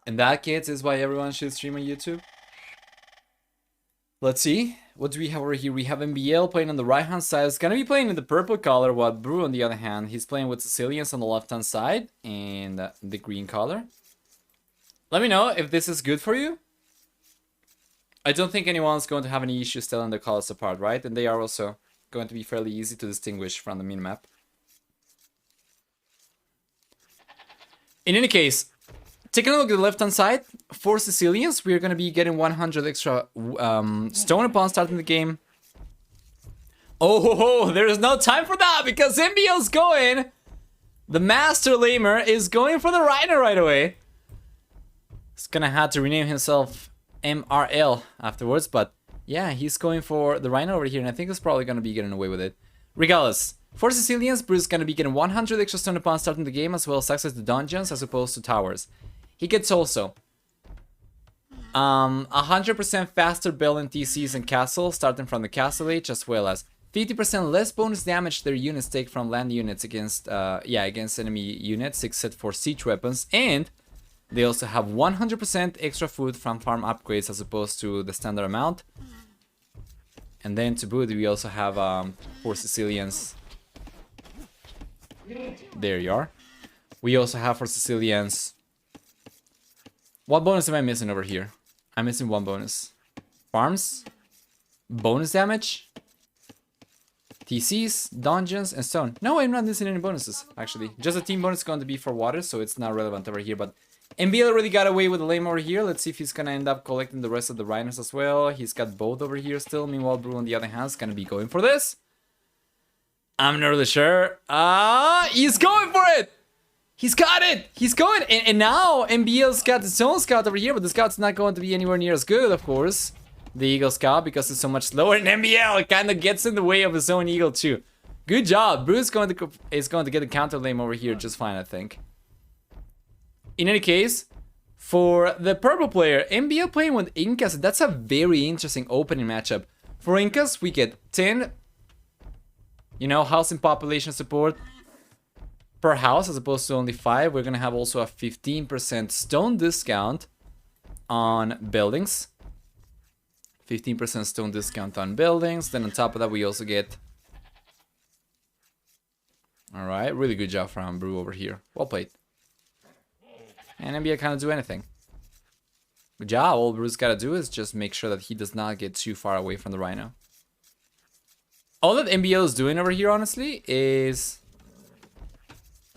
And that, kids, is why everyone should stream on YouTube. Let's see. What do we have over here? We have MbL playing on the right-hand side. It's going to be playing in the purple color, while Brew, on the other hand, he's playing with Sicilians on the left-hand side and the green color. Let me know if this is good for you. I don't think anyone's going to have any issues telling the colors apart, right? And they are also going to be fairly easy to distinguish from the minimap. In any case, taking a look at the left-hand side, for Sicilians, we're going to be getting 100 extra stone upon starting the game. Oh, there is no time for that because MbL's going. The Master Lamer is going for the Rhino right away. He's going to have to rename himself MRL afterwards, but yeah, he's going for the Rhino over here, and I think he's probably going to be getting away with it. Regardless, for Sicilians, Bruce is going to be getting 100 extra stone upon starting the game, as well as access to dungeons as opposed to towers. He gets also 100% faster building TCs and castles starting from the castle age, as well as 50% less bonus damage their units take from land units against against enemy units except for siege weapons, and they also have 100% extra food from farm upgrades as opposed to the standard amount. And then to boot, we also have for Sicilians. There you are. We also have for Sicilians. What bonus am I missing over here? I'm missing one bonus. Farms, bonus damage, TCs, dungeons, and stone. No, I'm not missing any bonuses, actually. Just a team bonus is going to be for water, so it's not relevant over here. But MbL already got away with the lame over here. Let's see if he's going to end up collecting the rest of the rhinos as well. He's got both over here still. Meanwhile, Brew, on the other hand, is going to be going for this. I'm not really sure. He's going for it! He's got it! He's going! And now MbL's got his own scout over here, but the scout's not going to be anywhere near as good, of course. The Eagle Scout, because it's so much slower, and MbL kind of gets in the way of his own Eagle too. Good job! Bruce is going to get a counter lane over here just fine, I think. In any case, for the purple player, MbL playing with Incas, that's a very interesting opening matchup. For Incas, we get 10, housing population support per house as opposed to only 5. We're gonna have also a 15% stone discount on buildings. 15% stone discount on buildings. Then on top of that, we also get... Alright, really good job from Brew over here. Well played. And MbL can't do anything. Good job. All Brew's gotta do is just make sure that he does not get too far away from the Rhino. All that MbL is doing over here, honestly, is...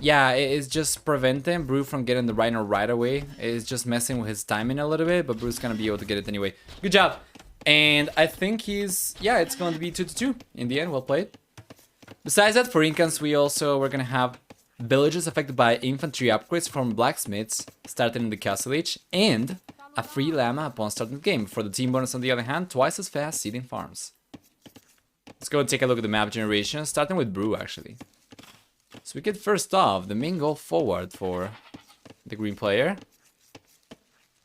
Yeah, it's just preventing Brew from getting the Rhino right away. It's just messing with his timing a little bit, but Brew's gonna be able to get it anyway. Good job. And I think he's... Yeah, it's going to be 2-2 in the end. Well played. Besides that, for Incans, we're gonna have villages affected by infantry upgrades from blacksmiths starting in the castle age, and a free llama upon starting the game. For the team bonus, on the other hand, twice as fast seeding farms. Let's go and take a look at the map generation, starting with Brew, actually. So we get first off the main goal forward for the green player.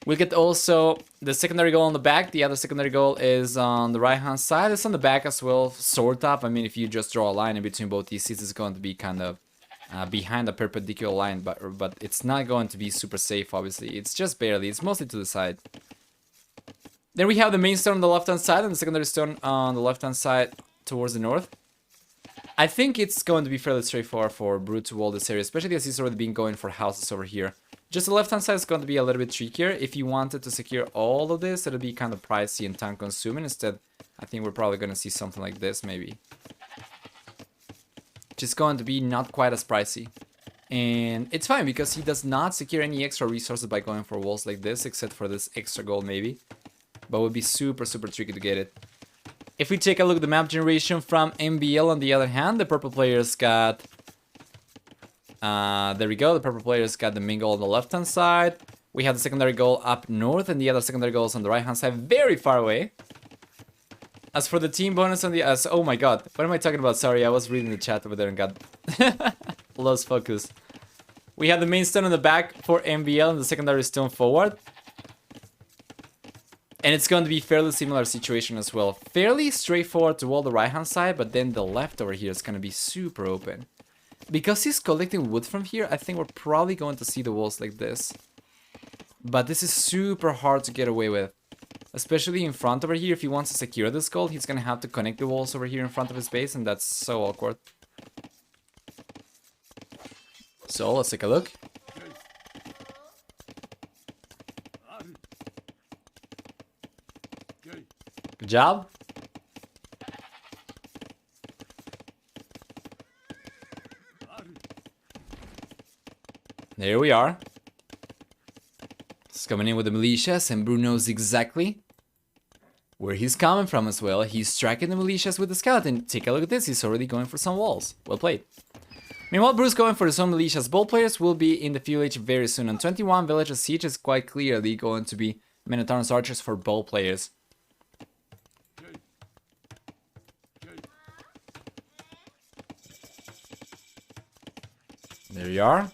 We get also the secondary goal on the back. The other secondary goal is on the right hand side. It's on the back as well, sort of. I mean, if you just draw a line in between both these seats, it's going to be kind of behind a perpendicular line, but it's not going to be super safe, obviously. It's just barely. It's mostly to the side. Then we have the main stone on the left hand side and the secondary stone on the left hand side towards the north. I think it's going to be fairly straightforward for Brew to wall this area, especially as he's already been going for houses over here. Just the left-hand side is going to be a little bit trickier. If you wanted to secure all of this, it'll be kind of pricey and time-consuming. Instead, I think we're probably going to see something like this, maybe. Just going to be not quite as pricey. And it's fine, because he does not secure any extra resources by going for walls like this, except for this extra gold, maybe. But it would be super, super tricky to get it. If we take a look at the map generation from MbL, on the other hand, the purple players got... there we go, the purple players got the main goal on the left-hand side. We have the secondary goal up north, and the other secondary goal is on the right-hand side, very far away. As for the team bonus on the... oh my god, what am I talking about? Sorry, I was reading the chat over there and got lost focus. We have the main stone on the back for MbL and the secondary stone forward. And it's going to be fairly similar situation as well. Fairly straightforward to wall the right-hand side, but then the left over here is going to be super open. Because he's collecting wood from here, I think we're probably going to see the walls like this. But this is super hard to get away with. Especially in front over here, if he wants to secure this gold, he's gonna have to connect the walls over here in front of his base, and that's so awkward. So, let's take a look. Good job. There we are. He's coming in with the militias, and Bruno knows exactly where he's coming from as well. He's tracking the militias with the skeleton. Take a look at this. He's already going for some walls. Well played. Meanwhile, Bruce going for his own militias. Both players will be in the village very soon. On 21, village of siege is quite clearly going to be Minotaur's archers for both players. There you are.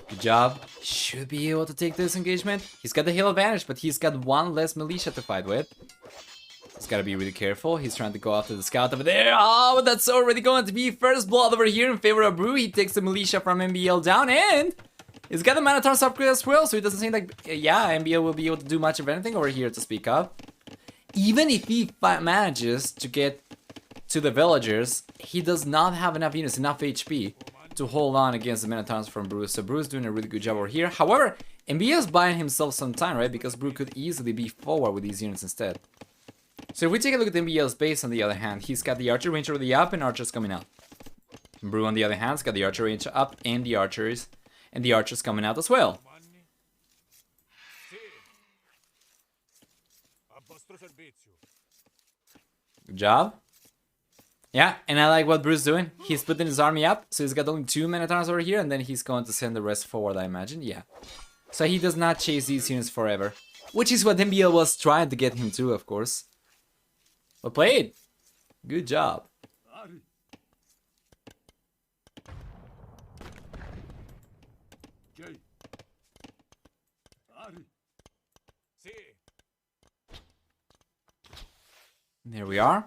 Good job. Should be able to take this engagement. He's got the hill advantage, but he's got one less militia to fight with. He's got to be really careful. He's trying to go after the scout over there. Oh, that's already going to be first blood over here in favor of Brew. He takes the militia from MbL down, and he's got the Minotaur's upgrade as well, so it doesn't seem like, yeah, MbL will be able to do much of anything over here to speak of. Even if he manages to get to the villagers, he does not have enough units, enough HP to hold on against the Minotaurs from Brew. So Brew's doing a really good job over here. However, MbL's buying himself some time, right? Because Brew could easily be forward with these units instead. So if we take a look at MbL's base, on the other hand, he's got the archer range already up and archers coming out. Brew, on the other hand, has got the archer range up and the archers coming out as well. Good job. Yeah, and I like what Brew's doing. He's putting his army up, so he's got only 2 Minotaurs over here, and then he's going to send the rest forward, I imagine. Yeah. So he does not chase these units forever, which is what MbL was trying to get him to, of course. Well played. Good job. There we are.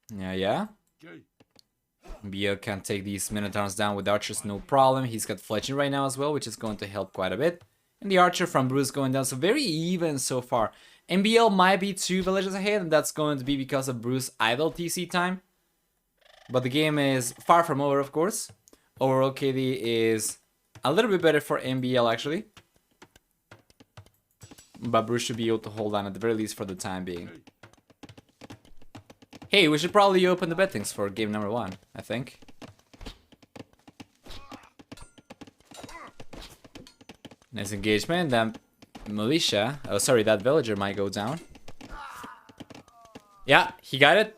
Yeah. MbL can take these Minotaurs down with archers, no problem. He's got fletching right now as well, which is going to help quite a bit. And the archer from Bruce going down, so very even so far. MbL might be 2 villages ahead, and that's going to be because of Bruce's idle TC time. But the game is far from over, of course. Overall KD is a little bit better for MbL, actually. But Bruce should be able to hold on at the very least for the time being. Hey, we should probably open the bettings for game number 1, I think. Nice engagement. That militia, oh sorry, that villager might go down. Yeah, he got it.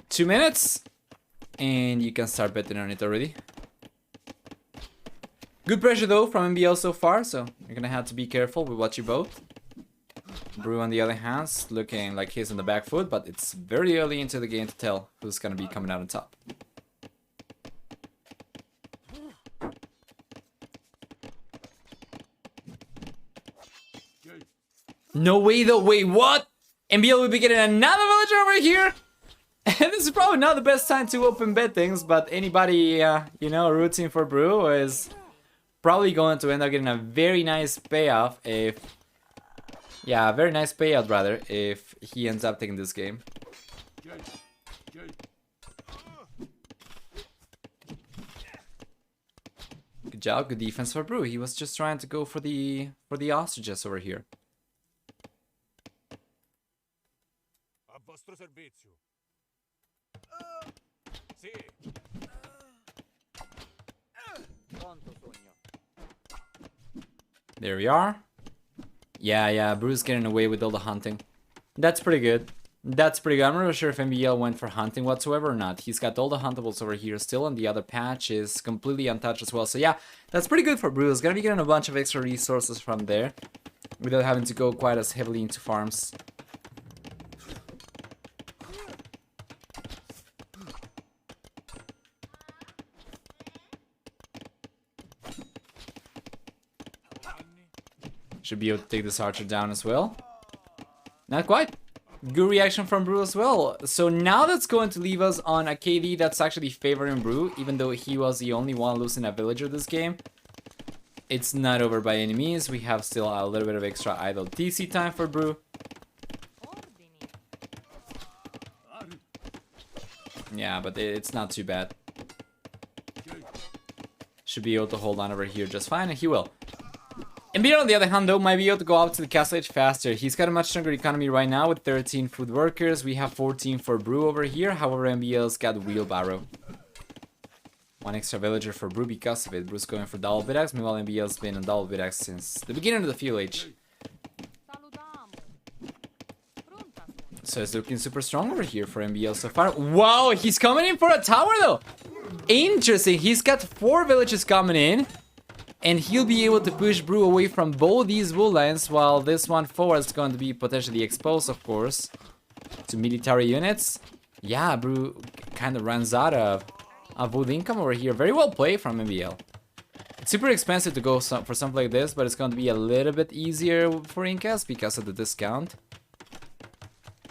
2 minutes, and you can start betting on it already. Good pressure though from MbL so far, so you're gonna have to be careful with what you vote. Brew, on the other hand, looking like he's on the back foot, but it's very early into the game to tell who's gonna be coming out on top. No way though, wait, what? MbL will be getting another villager over here? And this is probably not the best time to open bettings, but anybody, you know, rooting for Brew is probably going to end up getting a very nice payoff if... Yeah, a very nice payout rather, if he ends up taking this game. Good job, good defense for Brew. He was just trying to go for the ostriches over here. There we are. Yeah, Brew's getting away with all the hunting. That's pretty good. That's pretty good. I'm not really sure if MbL went for hunting whatsoever or not. He's got all the huntables over here still, and the other patch is completely untouched as well. So yeah, that's pretty good for Brew. He's gonna be getting a bunch of extra resources from there without having to go quite as heavily into farms. Should be able to take this archer down as well. Not quite. Good reaction from Brew as well. So now that's going to leave us on a KD that's actually favoring Brew, even though he was the only one losing a villager this game. It's not over by any means. We have still a little bit of extra idle TC time for Brew. Yeah, but it's not too bad. Should be able to hold on over here just fine, and he will. MbL on the other hand though might be able to go out to the castle edge faster. He's got a much stronger economy right now with 13 food workers. We have 14 for Brew over here. However, MbL's got wheelbarrow. One extra villager for Brew because of it. Brew's going for double bidax. Meanwhile, MbL's been on double bidax since the beginning of the fuel age. So it's looking super strong over here for MbL so far. Wow, he's coming in for a tower though. Interesting. He's got 4 villages coming in. And he'll be able to push Brew away from both these wool lines, while this one forward is going to be potentially exposed, of course, to military units. Yeah, Brew kind of runs out of wood income over here. Very well played from MbL. It's super expensive to go for something like this, but it's going to be a little bit easier for Incas because of the discount.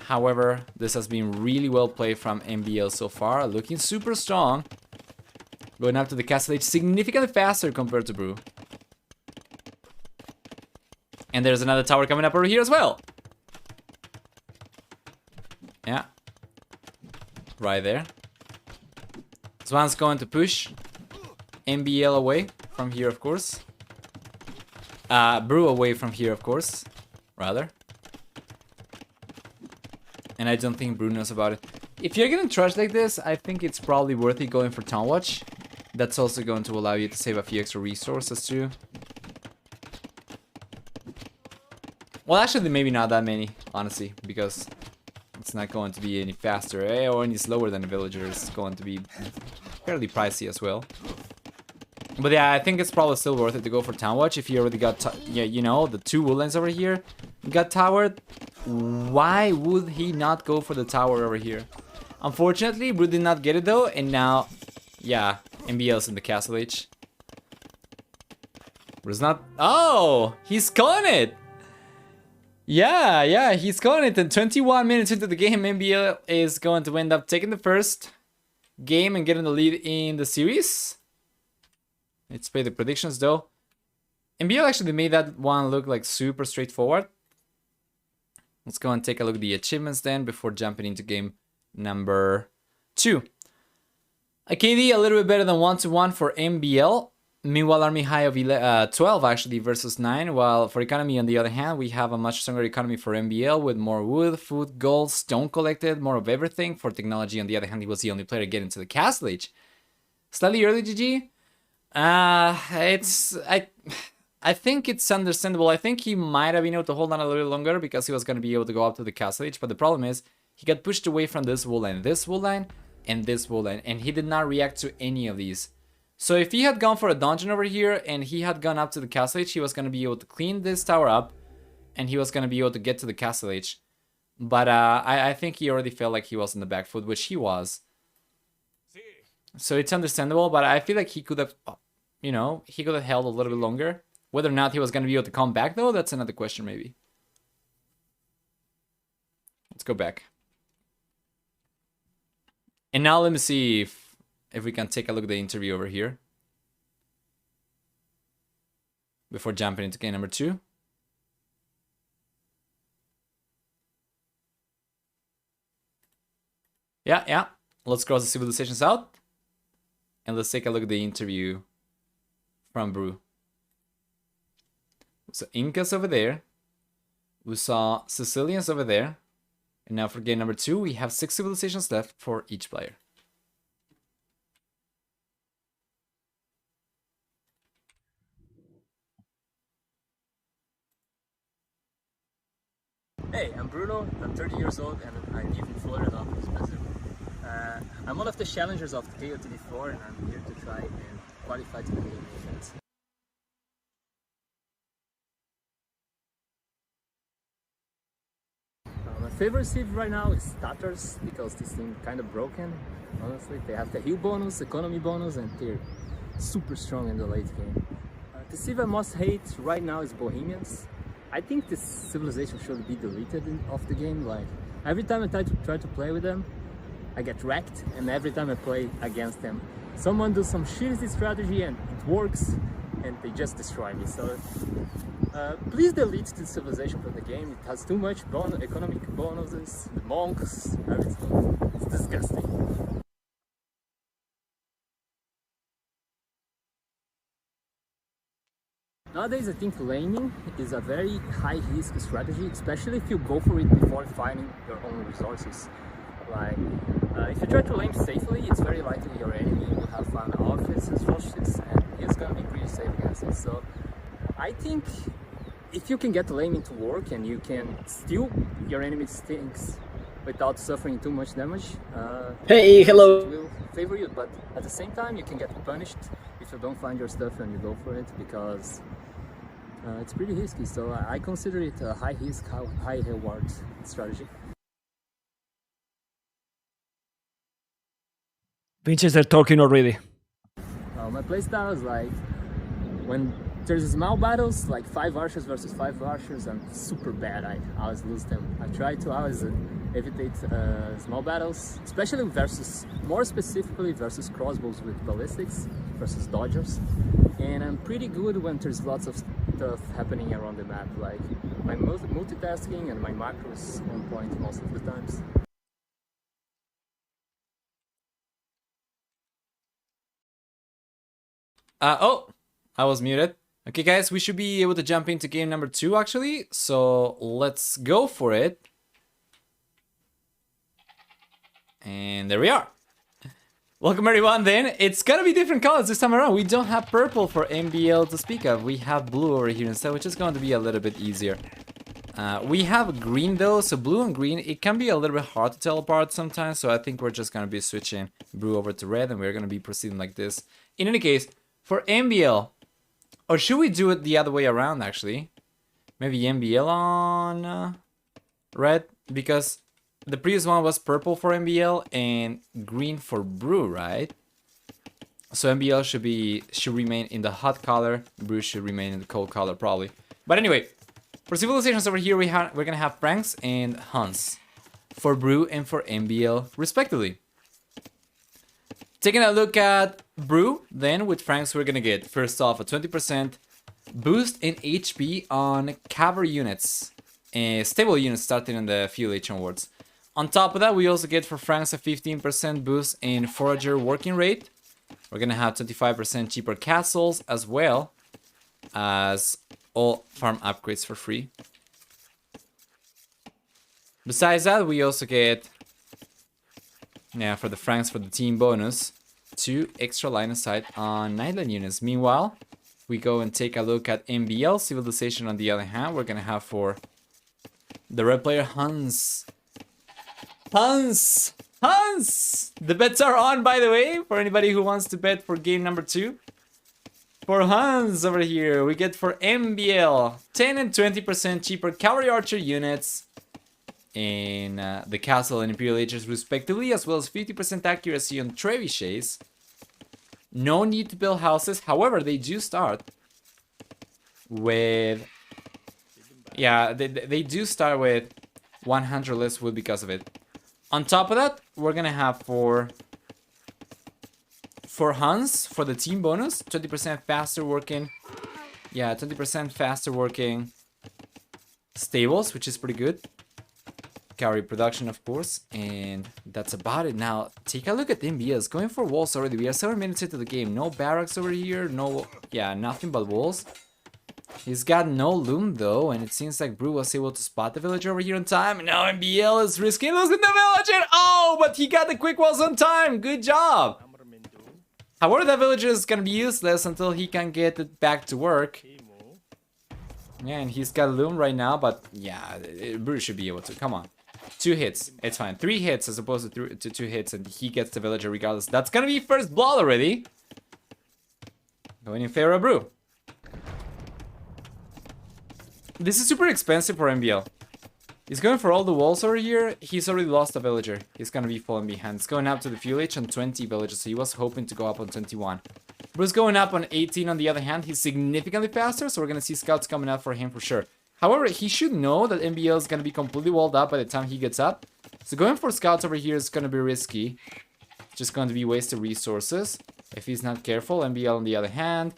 However, this has been really well played from MbL so far, looking super strong. Going up to the castle age significantly faster compared to Brew. And there's another tower coming up over here as well. Yeah. Right there. Swan's going to push MbL away from here, of course. Brew away from here, of course. Rather. And I don't think Brew knows about it. If you're getting trashed like this, I think it's probably worth it going for Town Watch. That's also going to allow you to save a few extra resources too. Well, actually, maybe not that many, honestly, because it's not going to be any faster or any slower than a villager. It's going to be fairly pricey as well. But yeah, I think it's probably still worth it to go for Town Watch if you already got, yeah, you know, the 2 woodlands over here got towered. Why would he not go for the tower over here? Unfortunately, Brew did not get it though, and now, yeah, MbL's in the castle age. Brew's not. Oh, he's calling it. Yeah, he's calling it. And 21 minutes into the game, MbL is going to end up taking the first game and getting the lead in the series. Let's play the predictions though. MbL actually made that one look like super straightforward. Let's go and take a look at the achievements then before jumping into game number 2. A KD a little bit better than 1-1 for MbL. Meanwhile, army high of 12 actually versus 9. While for economy on the other hand, we have a much stronger economy for MbL with more wood, food, gold, stone collected, more of everything. For technology on the other hand, he was the only player to get into the castle age. Slightly early GG. I think it's understandable. I think he might have been able to hold on a little longer because he was going to be able to go up to the castle age. But the problem is he got pushed away from this wool line, and this wool line, and he did not react to any of these. So if he had gone for a dungeon over here and he had gone up to the castle age, he was going to be able to clean this tower up and he was going to be able to get to the castle age. But I think he already felt like he was in the back foot, which he was. So it's understandable, but I feel like he could have, you know, he could have held a little bit longer. Whether or not he was going to be able to come back though, that's another question maybe. Let's go back. And now let me see if we can take a look at the interview over here before jumping into game number 2. Yeah. Let's cross the civilizations out. And let's take a look at the interview from Brew. So Incas over there. We saw Sicilians over there. And now for game number 2, we have 6 civilizations left for each player. Hey, I'm Bruno, I'm 30 years old and I live in Florida, Brazil. I'm one of the challengers of the KOTD4 and I'm here to try and qualify to the main event. My favorite civ right now is Tatars because this team kind of broken, honestly. They have the heal bonus, economy bonus, and they're super strong in the late game. The civ I most hate right now is Bohemians. I think this civilization should be deleted off the game. Like every time I try to play with them, I get wrecked, and every time I play against them, someone does some shitty strategy and it works, and they just destroy me. So please delete this civilization from the game. It has too much economic bonuses, the monks, everything. It's disgusting. Nowadays, I think laning is a very high risk strategy, especially if you go for it before finding your own resources. Like, if you try to lane safely, it's very likely your enemy will have found outfits and resources, and he's gonna be pretty safe against it. So, I think if you can get laning to work and you can steal your enemy's things without suffering too much damage, Hey, hello. it will favor you. But at the same time, you can get punished if you don't find your stuff and you go for it, because it's pretty risky. So I consider it a high risk, high reward strategy. Pinches, they're talking already. My playstyle is like, when there's small battles, like 5 archers versus 5 archers, I'm super bad. I always lose them. I try to always evitate small battles, especially more specifically versus crossbows with ballistics versus dodgers. And I'm pretty good when there's lots of stuff happening around the map, like my multitasking and my macros on point most of the times. Oh, I was muted. Okay, guys, we should be able to jump into game number 2, actually. So let's go for it. And there we are. Welcome, everyone, then. It's gonna be different colors this time around. We don't have purple for MbL to speak of. We have blue over here instead, which is going to be a little bit easier. We have green, though, so blue and green, it can be a little bit hard to tell apart sometimes. So I think we're just gonna be switching blue over to red, and we're gonna be proceeding like this. In any case, for MbL, or should we do it the other way around, actually? Maybe MbL on red, because the previous one was purple for MbL and green for brew, right? So MbL should remain in the hot color, brew should remain in the cold color, probably. But anyway, for civilizations over here, we're gonna have Franks and Huns for brew and for MbL, respectively. Taking a look at brew, then with Franks, we're gonna get first off a 20% boost in HP on cavalry units, stable units starting in the fuel H onwards. On top of that, we also get for Franks a 15% boost in forager working rate. We're gonna have 25% cheaper castles, as well as all farm upgrades for free. Besides that, we also get, for the Franks, for the team bonus, 2 extra line of sight on Nightland units. Meanwhile, we go and take a look at MbL civilization. On the other hand, we're gonna have for the red player Huns. Huns! The bets are on, by the way, for anybody who wants to bet for game number 2. For Huns over here, we get for MbL 10 and 20% cheaper cavalry archer units in the castle and imperial ages respectively, as well as 50% accuracy on trebuchets. No need to build houses, however, they do start with, they do start with 100 less wood because of it. On top of that, we're gonna have for Huns, for the team bonus, 20% faster working, 20% faster working stables, which is pretty good. Cavalry production, of course, and that's about it. Now, take a look at the MbS, going for walls already. We are 7 minutes into the game. No barracks over here, nothing but walls. He's got no loom, though, and it seems like Brew was able to spot the villager over here on time. And now MbL is risking losing the villager. Oh, but he got the quick walls on time. Good job. However, that villager is going to be useless until he can get it back to work. Yeah, and he's got loom right now, but Brew should be able to. Come on. 2 hits, it's fine. 3 hits as opposed to 2 hits, and he gets the villager regardless. That's gonna be first blood already. Going in favor of Brew. This is super expensive for MbL. He's going for all the walls over here. He's already lost a villager. He's gonna be falling behind. It's going up to the fuel H on 20 villagers, so he was hoping to go up on 21. Brew's going up on 18 on the other hand. He's significantly faster, so we're gonna see scouts coming out for him for sure. However, he should know that MbL is going to be completely walled up by the time he gets up. So going for scouts over here is going to be risky. Just going to be wasted resources if he's not careful. MbL on the other hand,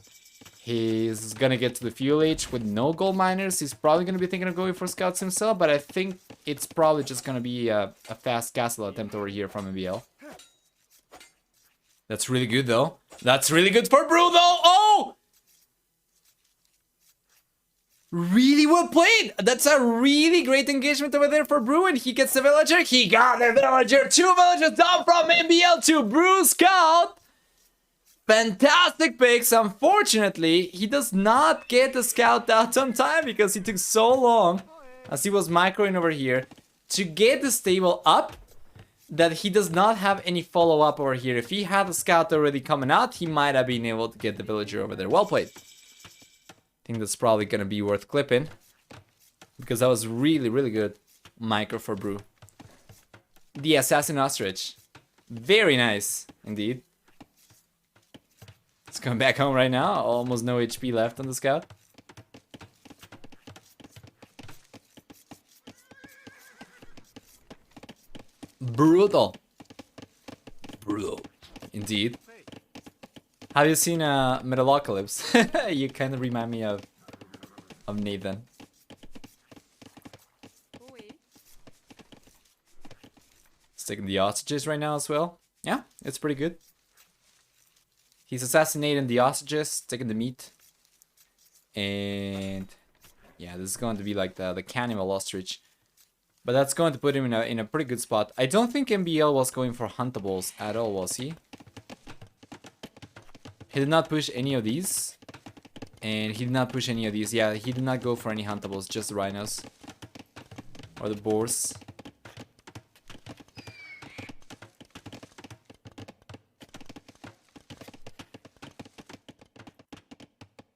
he's going to get to the fuel H with no gold miners. He's probably going to be thinking of going for scouts himself, but I think it's probably just going to be a fast castle attempt over here from MbL. That's really good though. That's really good for Brew though. Oh! Really well played. That's a really great engagement over there for Brew, and he gets the villager. He got the villager. 2 villagers down from MbL to Brew Scout. Fantastic picks. Unfortunately, he does not get the scout out on time because he took so long, as he was microing over here, to get the stable up that he does not have any follow-up over here. If he had the scout already coming out, he might have been able to get the villager over there. Well played. I think that's probably gonna be worth clipping, because that was really, really good micro for Brew. The assassin ostrich. Very nice, indeed. It's coming back home right now. Almost no HP left on the scout. Brutal. Brutal. Indeed. Have you seen Metalocalypse? You kind of remind me of Nathan. He's taking the hostages right now as well. Yeah, it's pretty good. He's assassinating the hostages, taking the meat. And yeah, this is going to be like the cannibal ostrich. But that's going to put him in a pretty good spot. I don't think MbL was going for huntables at all, was he? He did not push any of these. And he did not push any of these. Yeah, he did not go for any huntables, just the rhinos. Or the boars.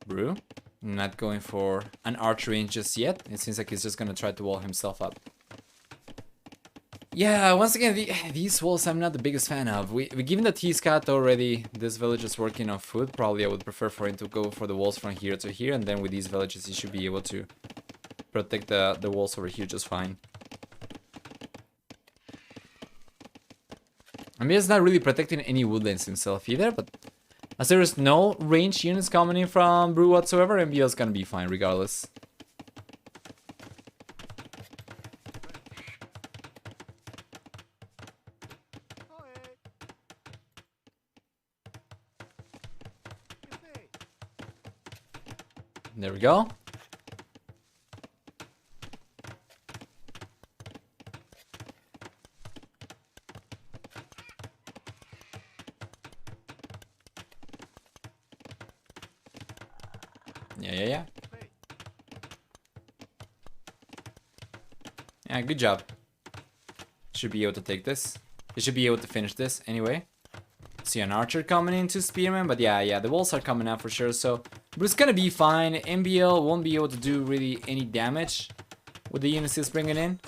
Brew. Not going for an archer range just yet. It seems like he's just gonna try to wall himself up. Yeah, once again, these walls I'm not the biggest fan of. Given that he's got already this village is working on food, probably I would prefer for him to go for the walls from here to here, and then with these villages he should be able to protect the walls over here just fine. I mean, he's not really protecting any woodlands himself either, but as there is no ranged units coming in from Brew whatsoever, MbL is gonna be fine regardless. There we go. Yeah. Yeah, good job. Should be able to take this. He should be able to finish this anyway. See an archer coming into spearman, but yeah, the walls are coming out for sure, so Brew's gonna be fine. MbL won't be able to do really any damage with the units he's bringing in.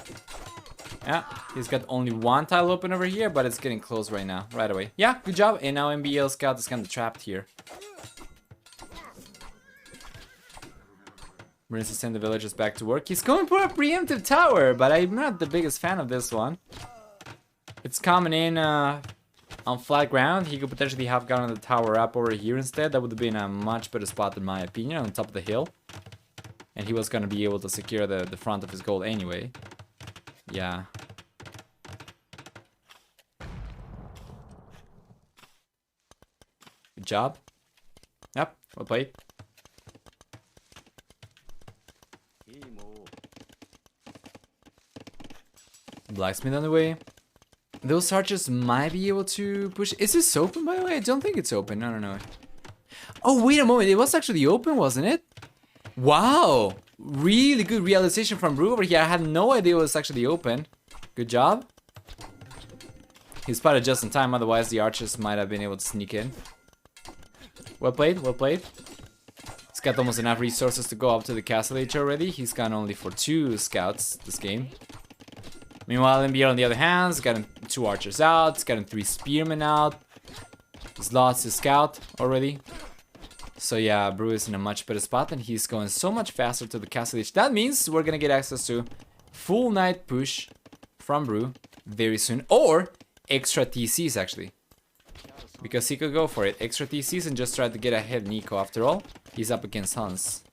Yeah, he's got only one tile open over here, but it's getting close right now, right away. Yeah, good job. And now MbL scout is kind of trapped here. We're gonna send the villagers back to work. He's going for a preemptive tower, but I'm not the biggest fan of this one. It's coming in on flat ground. He could potentially have gotten the tower up over here instead. That would have been a much better spot in my opinion, on top of the hill. And he was gonna be able to secure the front of his gold anyway. Yeah. Good job. Yep, well played. Blacksmith on the way. Those archers might be able to push. Is this open, by the way? I don't think it's open. I don't know. Oh, wait a moment. It was actually open, wasn't it? Wow. Really good realization from Brew over here. I had no idea it was actually open. Good job. He spotted just in time. Otherwise, the archers might have been able to sneak in. Well played. Well played. He's got almost enough resources to go up to the castle age already. He's gone only for 2 scouts this game. Meanwhile, MbL on the other hand, has gotten 2 archers out, he's gotten 3 spearmen out. He's lost his scout already. So yeah, Brew is in a much better spot and he's going so much faster to the castle edge. That means we're gonna get access to full knight push from Brew very soon. Or extra TCs actually. Because he could go for it. Extra TCs and just try to get ahead Nico after all. He's up against Hans.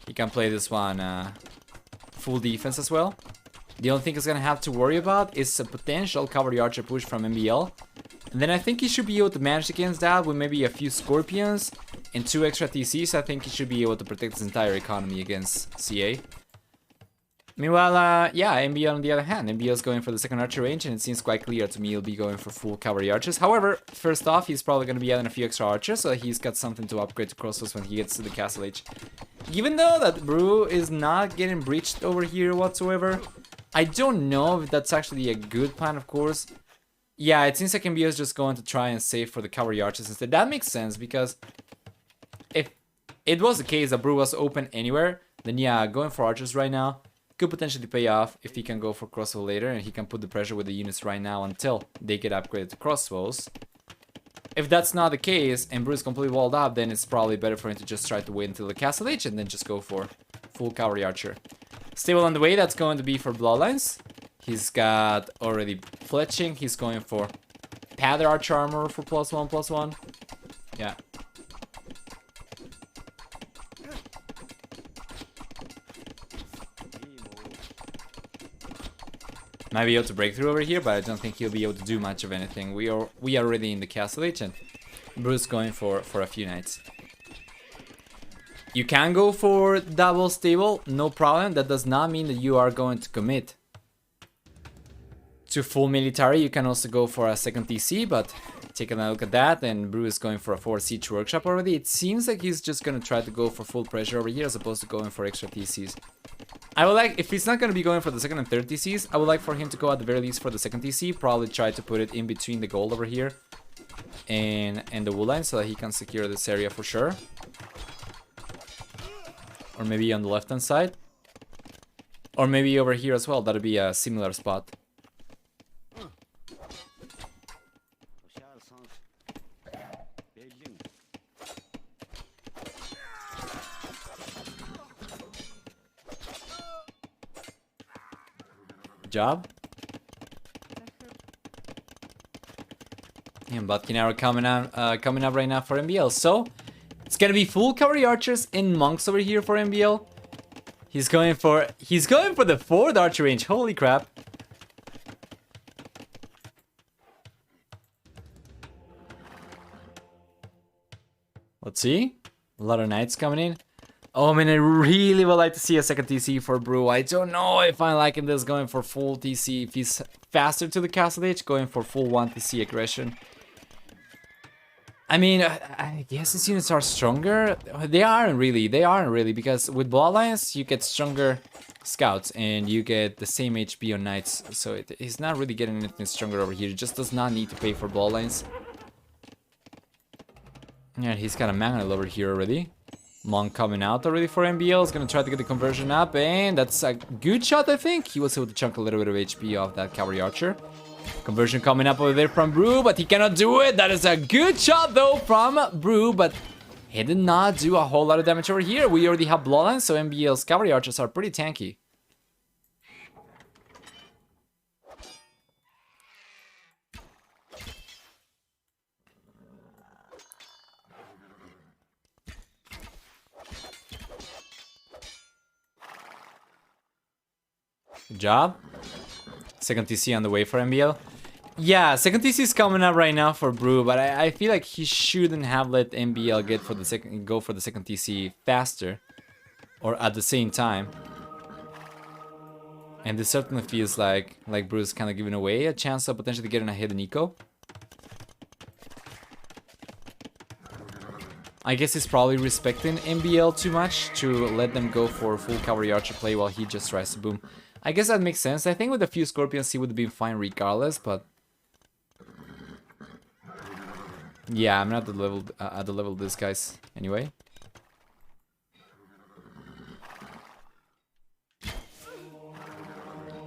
He can play this one full defense as well. The only thing he's gonna have to worry about is a potential cavalry archer push from MbL. And then I think he should be able to manage against that with maybe a few scorpions and 2 extra TCs. I think he should be able to protect his entire economy against CA. Meanwhile, yeah, MbL on the other hand. MbL is going for the second archer range and it seems quite clear to me he'll be going for full cavalry archers. However, first off, he's probably going to be adding a few extra archers so that he's got something to upgrade to crossbows when he gets to the castle age. Even though that Brew is not getting breached over here whatsoever, I don't know if that's actually a good plan, of course. Yeah, it seems like MbL is just going to try and save for the cavalry archers instead. That makes sense because if it was the case that Brew was open anywhere, then yeah, going for archers right now could potentially pay off if he can go for crossbow later and he can put the pressure with the units right now until they get upgraded to crossbows. If that's not the case and Brew is completely walled up, then it's probably better for him to just try to wait until the castle age and then just go for full cavalry archer. Stable on the way, that's going to be for bloodlines. He's got already fletching. He's going for Pather Archer Armor for +1/+1. Yeah. Might be able to break through over here, but I don't think he'll be able to do much of anything. We are already in the castle age and Bruce going for a few knights. You can go for double stable, no problem. That does not mean that you are going to commit to full military. You can also go for a second TC, but taking a look at that, and Brew is going for a 4 siege workshop already. It seems like he's just gonna try to go for full pressure over here as opposed to going for extra TCs. I would like, if he's not gonna be going for the second and third TCs, I would like for him to go at the very least for the second TC. Probably try to put it in between the gold over here and the wood line so that he can secure this area for sure. Or maybe on the left hand side. Or maybe over here as well. That'd be a similar spot. Good job. And Butkin coming up right now for MbL. So it's gonna be full cavalry archers and monks over here for MbL. He's going for the 4th archer range. Holy crap. Let's see. A lot of knights coming in. Oh man, I really would like to see a second TC for Brew. I don't know if I'm liking this going for full TC. If he's faster to the castle age, going for full 1 TC aggression. I mean, I guess his units are stronger. They aren't really, because with Bloodlines, you get stronger scouts and you get the same HP on knights. So he's not really getting anything stronger over here. He just does not need to pay for Bloodlines. Yeah, he's got a Magnet over here already. Monk coming out already for MbL. Is gonna try to get the conversion up, and that's a good shot, I think. He was able to chunk a little bit of HP off that cavalry archer. Conversion coming up over there from Brew, but he cannot do it. That is a good shot though from Brew, but he did not do a whole lot of damage over here. We already have Bloodlines, so MbL's cavalry archers are pretty tanky. Good job. Second TC on the way for MbL. Yeah, second TC is coming up right now for Brew, but I feel like he shouldn't have let MbL go for the second TC faster or at the same time. And this certainly feels like Brew's kind of giving away a chance of potentially getting ahead of Nico. I guess he's probably respecting MbL too much to let them go for full cavalry archer play while he just tries to boom. I guess that makes sense. I think with a few scorpions he would have been fine regardless, but yeah, I'm not at the level of this guy's anyway.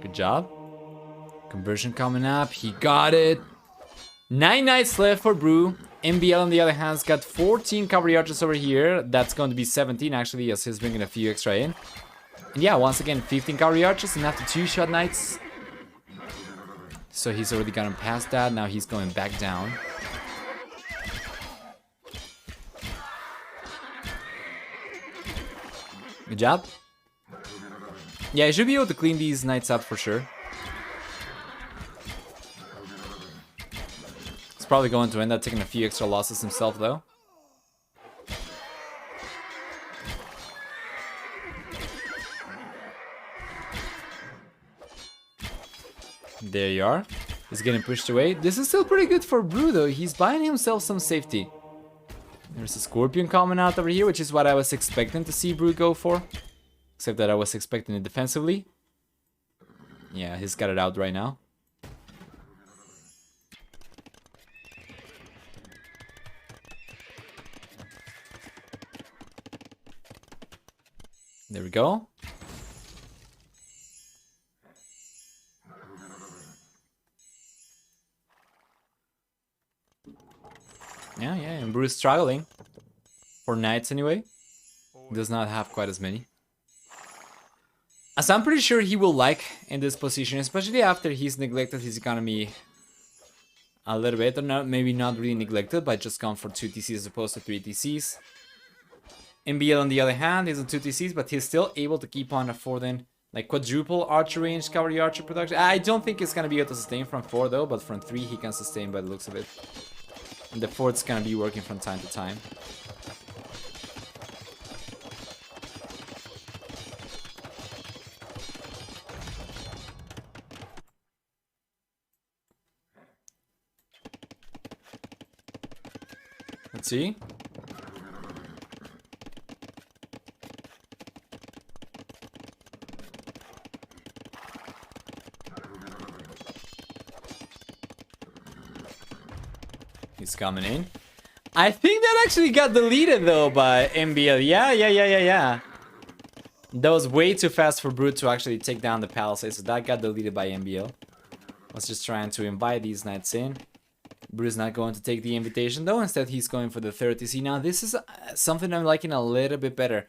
Good job. Conversion coming up. He got it. 9 knights left for Brew. MbL on the other hand has got 14 cavalry archers over here. That's going to be 17 actually, as he's bringing a few extra in. And yeah, once again, 15 cavalry archers and after 2-shot knights. So he's already gotten past that. Now he's going back down. Good job. Yeah, he should be able to clean these knights up for sure. He's probably going to end up taking a few extra losses himself though. There you are. He's getting pushed away. This is still pretty good for Brew though. He's buying himself some safety. There's a Scorpion coming out over here, which is what I was expecting to see Brew go for. Except that I was expecting it defensively. Yeah, he's got it out right now. There we go. Yeah, and Brew's struggling. For knights anyway. Does not have quite as many. As I'm pretty sure he will like in this position, especially after he's neglected his economy a little bit, or not, maybe not really neglected, but just gone for 2 TCs as opposed to 3 TCs. MbL on the other hand is on 2 TCs, but he's still able to keep on affording like quadruple archer range cavalry archer production. I don't think it's gonna be able to sustain from 4 though, but from 3 he can sustain by the looks of it. And the 4th's gonna be working from time to time. Let's see. He's coming in. I think that actually got deleted though by MbL. Yeah. That was way too fast for Brute to actually take down the palisade, so that got deleted by MbL. Was just trying to invite these knights in. Brute's not going to take the invitation though, instead he's going for the 3rd TC. Now this is something I'm liking a little bit better.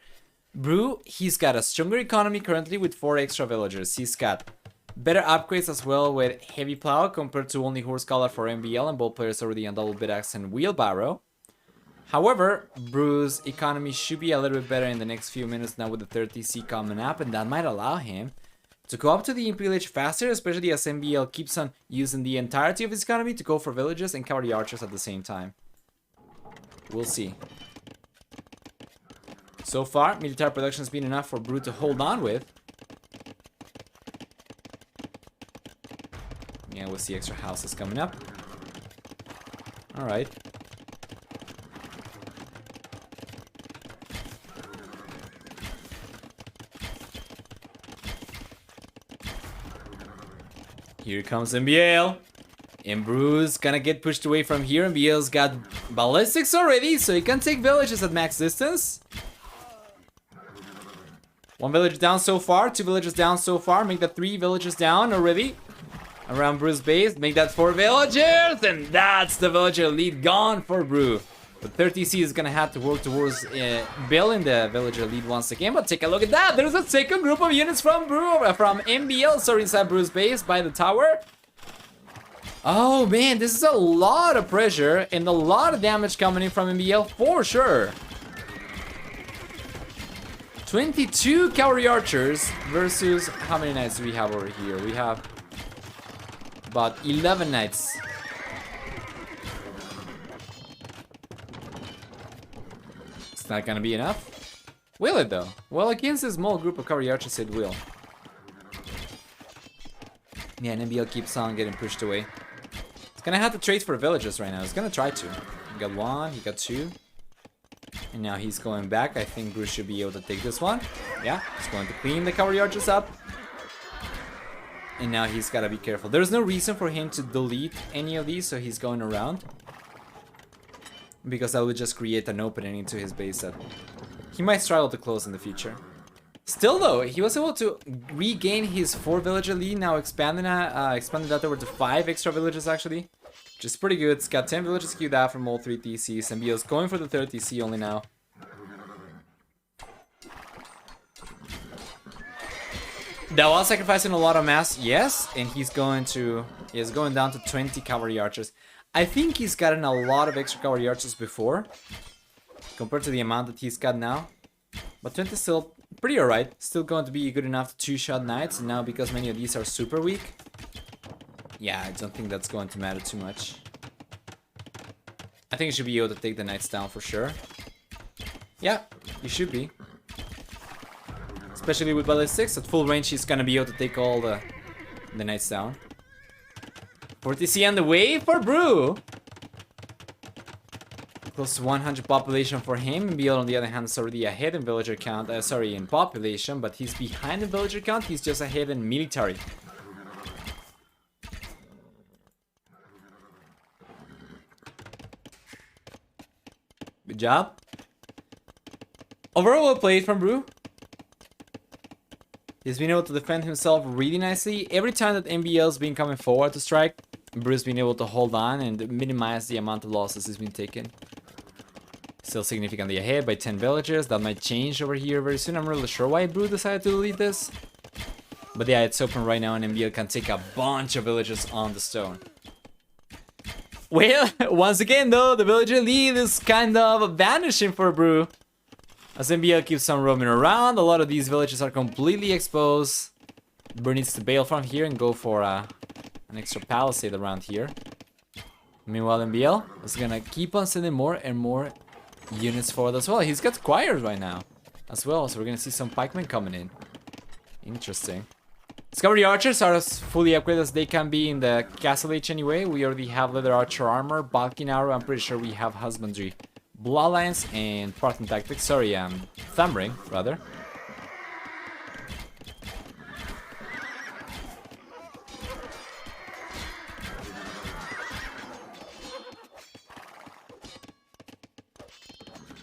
Brew, he's got a stronger economy currently with 4 extra villagers. He's got better upgrades as well with heavy plow compared to only horse collar for MbL, and both players already on double bit axe and wheelbarrow. However, Brew's economy should be a little bit better in the next few minutes now with the 3rd TC coming up, and that might allow him to go up to the Imperial Age faster, especially as MbL keeps on using the entirety of his economy to go for villages and cavalry archers at the same time. We'll see. So far, military production has been enough for Brew to hold on with. Yeah, we'll see extra houses coming up. Alright. Here comes MbL. And Brew's gonna get pushed away from here. MbL's got ballistics already, so he can take villages at max distance. 1 village down so far, 2 villages down so far. Make that 3 villages down already. Around Brew's base, make that 4 villagers, and that's the villager lead gone for Brew. The 3rd TC is gonna have to work towards building the villager lead once again, but take a look at that. There's a second group of units from MbL, sorry, inside Brew's base by the tower. Oh man, this is a lot of pressure and a lot of damage coming in from MbL for sure. 22 cavalry archers versus how many knights do we have over here? We have about 11 knights. It's not gonna be enough. Will it though? Well, against a small group of cavalry archers it will. Yeah, and MbL keeps on getting pushed away. He's gonna have to trade for villages right now. He's gonna try to. He got 1, he got 2. And now he's going back. I think Bruce should be able to take this one. Yeah, he's going to clean the cavalry archers up. And now he's gotta be careful. There's no reason for him to delete any of these, so he's going around. Because that would just create an opening into his base that he might struggle to close in the future. Still though, he was able to regain his 4 villager lead, now expanding that over to 5 extra villages actually. which is pretty good. It's got 10 villages queued out from all 3 TCs. MbL's going for the 3rd TC only now. That was sacrificing a lot of mass, yes, and he's going down to 20 cavalry archers. I think he's gotten a lot of extra cavalry archers before, compared to the amount that he's got now. But 20 is still pretty alright. Still going to be good enough to 2-shot knights, and now because many of these are super weak, yeah, I don't think that's going to matter too much. I think you should be able to take the knights down for sure. Yeah, you should be. Especially with Ballet 6, at full range he's gonna be able to take all the knights down. 40C on the way for Brew! Close to 100 population for him. MbL on the other hand is already ahead in villager count, in population, but he's behind in villager count, he's just ahead in military. Good job. Overall well played from Brew. He's been able to defend himself really nicely. Every time that MbL's been coming forward to strike, Brew's been able to hold on and minimize the amount of losses he's been taking. Still significantly ahead by 10 villagers. That might change over here very soon. I'm really sure why Brew decided to delete this. But yeah, it's open right now and MbL can take a bunch of villagers on the stone. Well, once again though, the villager lead is kind of vanishing for Brew. As MbL keeps on roaming around, a lot of these villages are completely exposed. Brew needs to bail from here and go for an extra palisade around here. Meanwhile, MbL is gonna keep on sending more and more units forward as well. He's got squires right now as well, so we're gonna see some pikemen coming in. Interesting. Discovery archers are as fully upgraded as they can be in the castle age anyway. We already have leather archer armor, balking arrow. I'm pretty sure we have husbandry, bloodlines, and Spartan tactics. Sorry, thumb ring rather.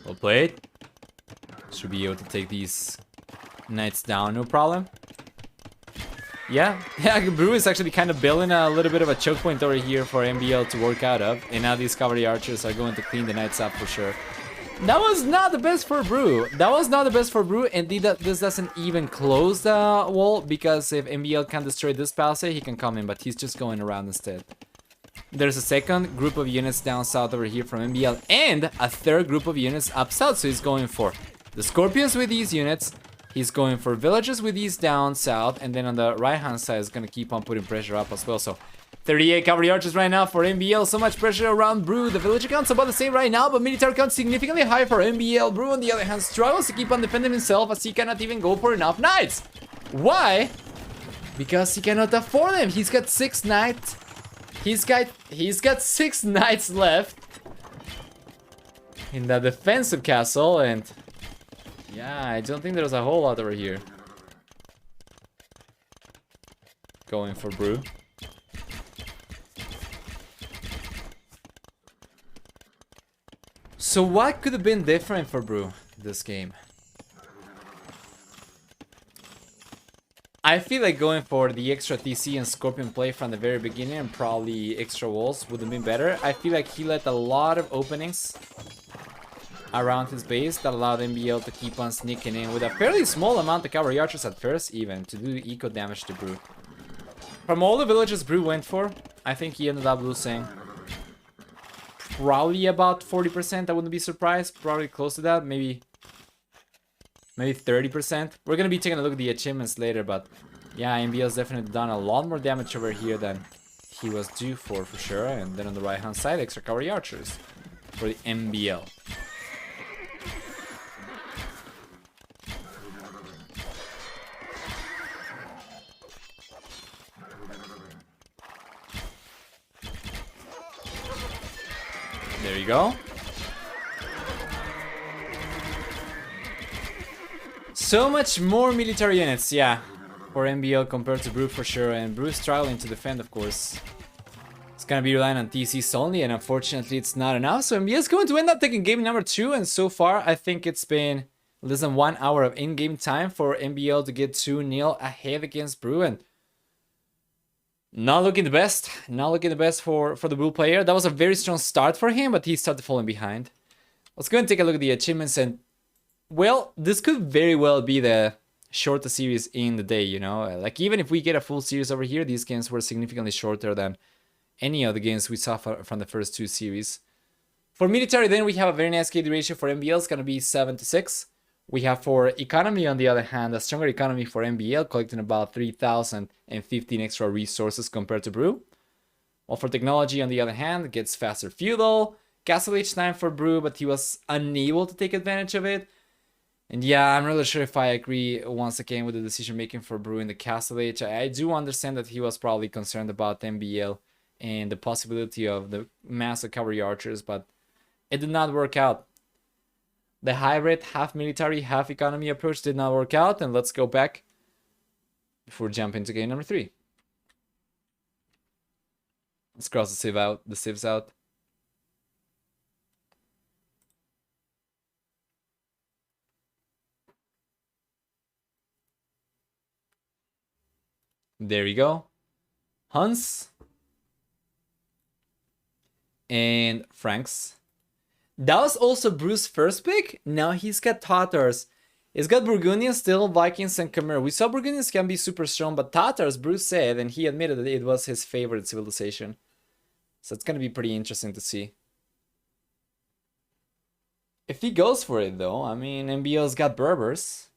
Well played. Should be able to take these knights down, no problem. Yeah, Brew is actually kind of building a little bit of a choke point over here for MbL to work out of. And now these cavalry archers are going to clean the knights up for sure. That was not the best for Brew. That was not the best for Brew. And this doesn't even close the wall, because if MbL can destroy this palisade, he can come in. But he's just going around instead. There's a second group of units down south over here from MbL. And a third group of units up south. So he's going for the Scorpions with these units. He's going for villages with these down south, and then on the right hand side is going to keep on putting pressure up as well. So 38 cavalry archers right now for MbL, so much pressure around Brew. The villager count's about the same right now, but military count significantly higher for MbL. Brew on the other hand struggles to keep on defending himself as he cannot even go for enough knights. Why? Because he cannot afford them. He's got 6 knights. He's got 6 knights left in the defensive castle, and yeah, I don't think there's a whole lot over here. Going for Brew. So what could have been different for Brew this game? I feel like going for the extra TC and Scorpion play from the very beginning and probably extra walls would have been better. I feel like he let a lot of openings around his base that allowed MbL to keep on sneaking in with a fairly small amount of cavalry archers at first, even to do eco damage to Brew. From all the villages Brew went for, I think he ended up losing probably about 40%. I wouldn't be surprised. Probably close to that, maybe 30%. We're gonna be taking a look at the achievements later, but yeah, MbL's definitely done a lot more damage over here than he was due for sure. And then on the right hand side, extra cavalry archers for the MbL. There you go. So much more military units, yeah, for MbL compared to Brew for sure, and Brew's struggling to defend, of course. It's gonna be relying on TCs only, and unfortunately it's not enough, so MbL is going to end up taking game number 2, and so far I think it's been less than 1 hour of in-game time for MbL to get 2-0 ahead against Brew, and Not looking the best. Not looking the best for the Blue player. That was a very strong start for him, but he started falling behind. Let's go and take a look at the achievements, and well, this could very well be the shortest series in the day, you know? Like, even if we get a full series over here, these games were significantly shorter than any of the games we saw from the first two series. For military, then, we have a very nice KD ratio for MbL. It's going to be 7-6. We have for economy, on the other hand, a stronger economy for MbL, collecting about 3,015 extra resources compared to Brew. While for technology, on the other hand, it gets faster fuel, castle age time for Brew, but he was unable to take advantage of it. And yeah, I'm not really sure if I agree once again with the decision making for Brew in the castle age. I do understand that he was probably concerned about MbL and the possibility of the massive cavalry archers, but it did not work out. The hybrid, half military, half economy approach did not work out, and let's go back before jumping to game number 3. Let's cross the civs out. There you go. Hans and Franks. That was also Bruce's first pick. Now he's got Tatars. He's got Burgundians still, Vikings and Khmer. We saw Burgundians can be super strong, but Tatars, Bruce said, and he admitted that it was his favorite civilization. So it's going to be pretty interesting to see. If he goes for it, though, I mean, MbL's got Berbers.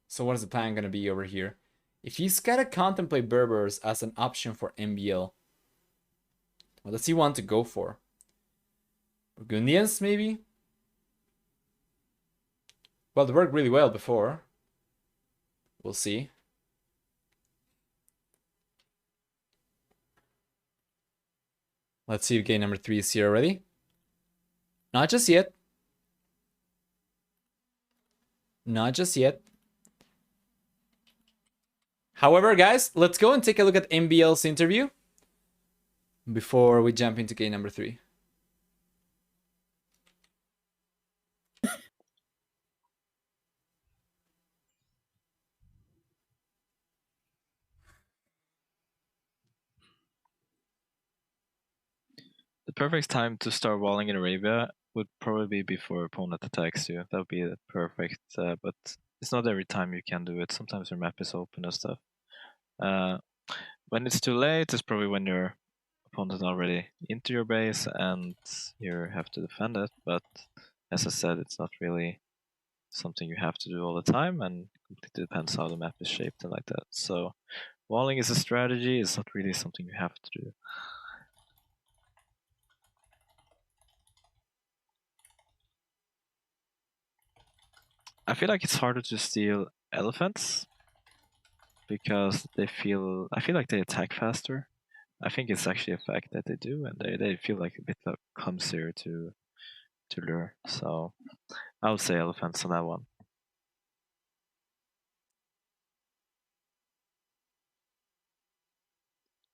So what is the plan going to be over here? If he's got to contemplate Berbers as an option for MbL, what does he want to go for? Burgundians, maybe? Well, they worked really well before. We'll see. Let's see if game number 3 is here already. Not just yet. Not just yet. However, guys, let's go and take a look at MbL's interview before we jump into game number 3. The perfect time to start walling in Arabia would probably be before opponent attacks you. That would be the perfect, but it's not every time you can do it. Sometimes your map is open and stuff. When it's too late, it's probably when your opponent is already into your base and you have to defend it. But as I said, it's not really something you have to do all the time, and completely depends how the map is shaped and like that. So walling is a strategy. It's not really something you have to do. I feel like it's harder to steal elephants because I feel like they attack faster. I think it's actually a fact that they do, and they feel like a bit clumsier to lure. So I would say elephants on that one.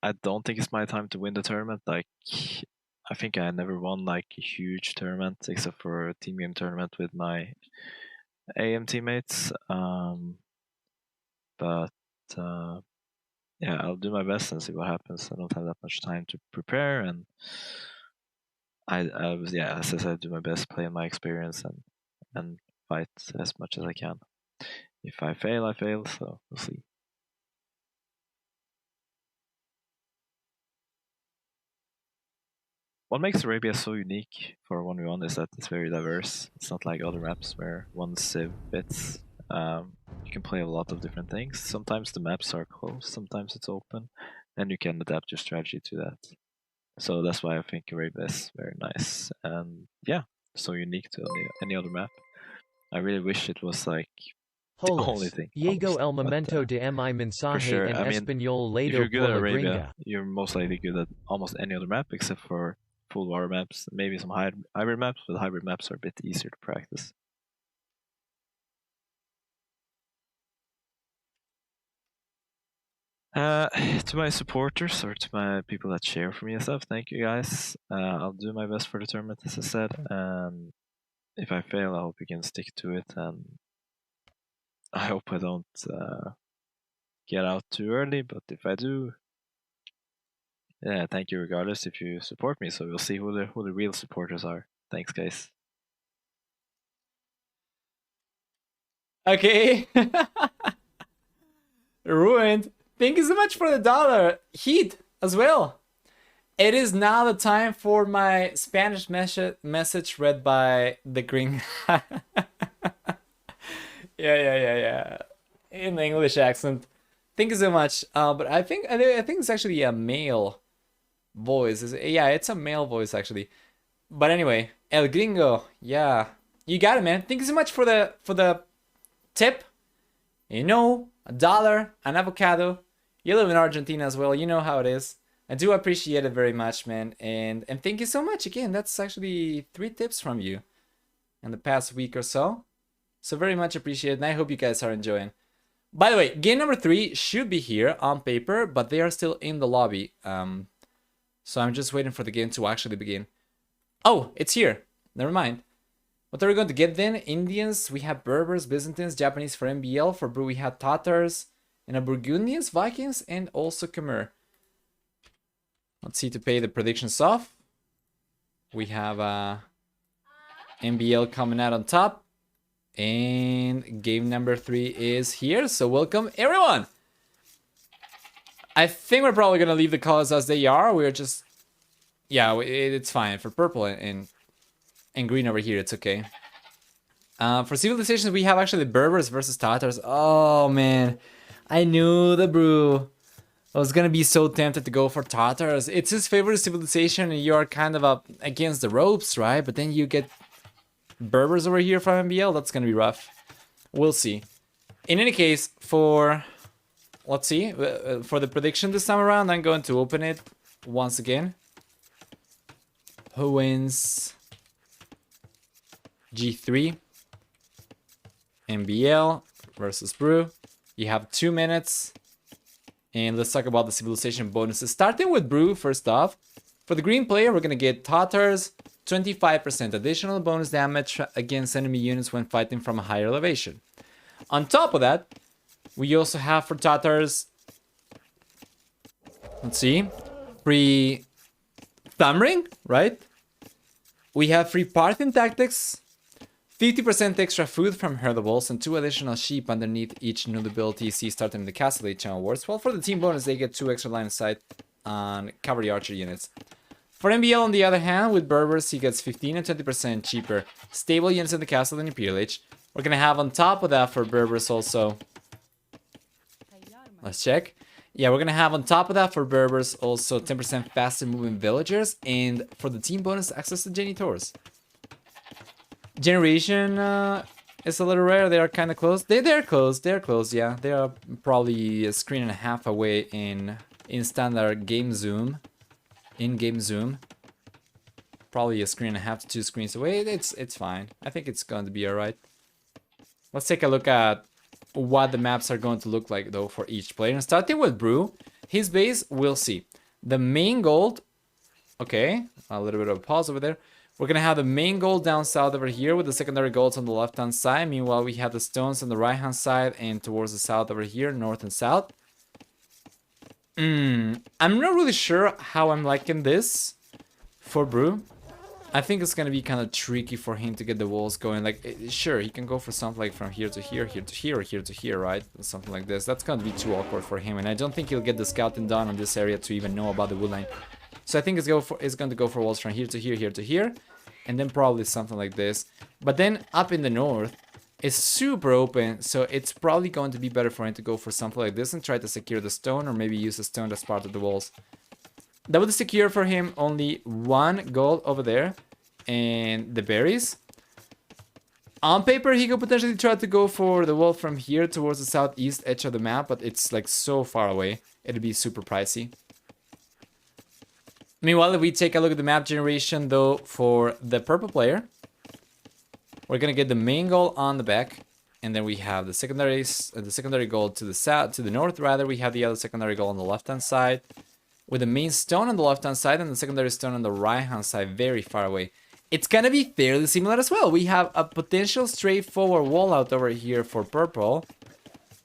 I don't think it's my time to win the tournament. Like, I think I never won like a huge tournament except for a team game tournament with my AM teammates. But yeah, I'll do my best and see what happens. I don't have that much time to prepare, and I was, yeah, as I said, do my best, play in my experience, and fight as much as I can. If I fail, I fail. So we'll see. What makes Arabia so unique for 1v1 is that it's very diverse. It's not like other maps where one civ fits. You can play a lot of different things. Sometimes the maps are closed, sometimes it's open, and you can adapt your strategy to that. So that's why I think Arabia is very nice, and yeah, so unique to any other map. I really wish it was like the only thing. Diego el momento de mi mensaje sure, en I mean, español if leído you're good por at la Arabia, gringa. you're most likely good at almost any other map except for full water maps, maybe some hybrid maps, but hybrid maps are a bit easier to practice. To my supporters or to my people that cheer for me and stuff, thank you guys. I'll do my best for the tournament, as I said. If I fail, I hope you can stick to it, and I hope I don't get out too early, but if I do, yeah, thank you regardless if you support me. So we'll see who the real supporters are. Thanks, guys. Okay. Ruined. Thank you so much for the $1. Heat as well. It is now the time for my Spanish message read by the green. Yeah. In the English accent. Thank you so much. But I think it's actually a male voice. Yeah, it's a male voice actually. But anyway, El Gringo. Yeah, you got it, man. Thank you so much for the tip. You know, $1, an avocado. You live in Argentina as well. You know how it is. I do appreciate it very much, man. And thank you so much again. That's actually 3 tips from you in the past week or so. So very much appreciated, and I hope you guys are enjoying. By the way, game number 3 should be here on paper, but they are still in the lobby. So I'm just waiting for the game to actually begin. Oh, it's here. Never mind. What are we going to get then? Indians, we have Berbers, Byzantines, Japanese for MbL. For Brew, we have Tatars, and a Burgundians, Vikings, and also Khmer. Let's see to pay the predictions off. We have MbL coming out on top. And game number 3 is here. So welcome everyone. I think we're probably going to leave the colors as they are. We're just... Yeah, it's fine. For purple and green over here, it's okay. For civilizations, we have actually Berbers versus Tatars. Oh, man. I knew the brew. I was gonna be so tempted to go for Tatars. It's his favorite civilization and you're kind of up against the ropes, right? But then you get Berbers over here from MbL. That's gonna be rough. We'll see. In any case, let's see. For the prediction this time around, I'm going to open it once again. Who wins? G3. MbL versus Brew. You have 2 minutes. And let's talk about the civilization bonuses. Starting with Brew, first off. For the green player, we're going to get Tatars, 25% additional bonus damage against enemy units when fighting from a higher elevation. On top of that, we also have for Tatars, let's see, free Thumb Ring, right? We have free Parthian Tactics, 50% extra food from herdables, and 2 additional sheep underneath each new ability you see starting in the Castle Age Awards. Well, for the team bonus, they get 2 extra line of sight on cavalry archer units. For MbL, on the other hand, with Berbers, he gets 15 and 20% cheaper stable units in the Castle and Imperial Age. We're gonna have on top of that for Berbers also... Let's check. Yeah, we're gonna have on top of that for Berbers also 10% faster moving villagers, and for the team bonus, access to Genitors. Generation is a little rare. They are kind of close. They're close. They're close. Yeah, they are probably a screen and a half away in standard game zoom. In-game zoom. Probably a screen and a half to 2 screens away. It's fine. I think it's going to be alright. Let's take a look at what the maps are going to look like though for each player. And starting with Brew, his base, we'll see. The main gold. Okay, a little bit of a pause over there. We're going to have the main gold down south over here with the secondary golds on the left-hand side. Meanwhile, we have the stones on the right-hand side and towards the south over here, north and south. I'm not really sure how I'm liking this for Brew. I think it's going to be kind of tricky for him to get the walls going. Like, sure, he can go for something like from here to here, here to here, or here to here, right? Something like this. That's going to be too awkward for him. And I don't think he'll get the scouting done on this area to even know about the wood line. So I think it's going to go for walls from here to here, here to here. And then probably something like this. But then up in the north, it's super open. So it's probably going to be better for him to go for something like this and try to secure the stone, or maybe use the stone as part of the walls. That would secure for him only 1 gold over there. And the berries. On paper, he could potentially try to go for the wall from here towards the southeast edge of the map. But it's like so far away. It'd be super pricey. Meanwhile, if we take a look at the map generation, though, for the purple player, we're gonna get the main goal on the back, and then we have the secondary goal to the south, to the north. Rather, we have the other secondary goal on the left-hand side, with the main stone on the left-hand side and the secondary stone on the right-hand side, very far away. It's gonna be fairly similar as well. We have a potential straightforward wall out over here for purple,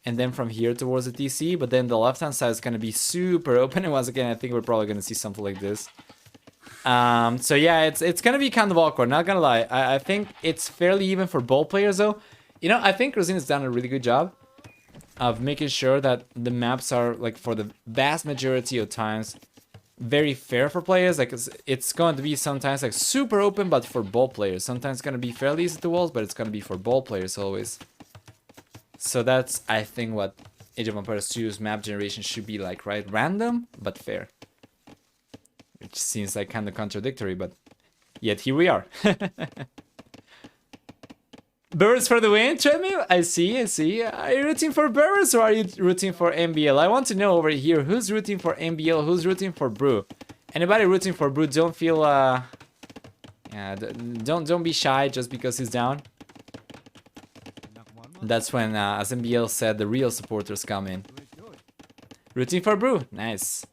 and then from here towards the TC, but then the left-hand side is going to be super open, and once again, I think we're probably going to see something like this. So yeah, it's going to be kind of awkward, not going to lie. I think it's fairly even for both players, though. You know, I think Rosina's done a really good job of making sure that the maps are, like, for the vast majority of times, very fair for players. Like, it's going to be sometimes, like, super open, but for both players. Sometimes it's going to be fairly easy to walls, but it's going to be for both players always. So that's, I think, what Age of Empires 2's map generation should be like, right? Random, but fair. Which seems like kind of contradictory, but yet here we are. Burrs for the win, Treadmill? I see. Are you rooting for Burrs or are you rooting for MbL? I want to know over here, who's rooting for MbL, who's rooting for Brew? Anybody rooting for Brew, don't feel, yeah, don't be shy just because he's down. That's when, as MbL said, the real supporters come in. Rooting for Brew, nice.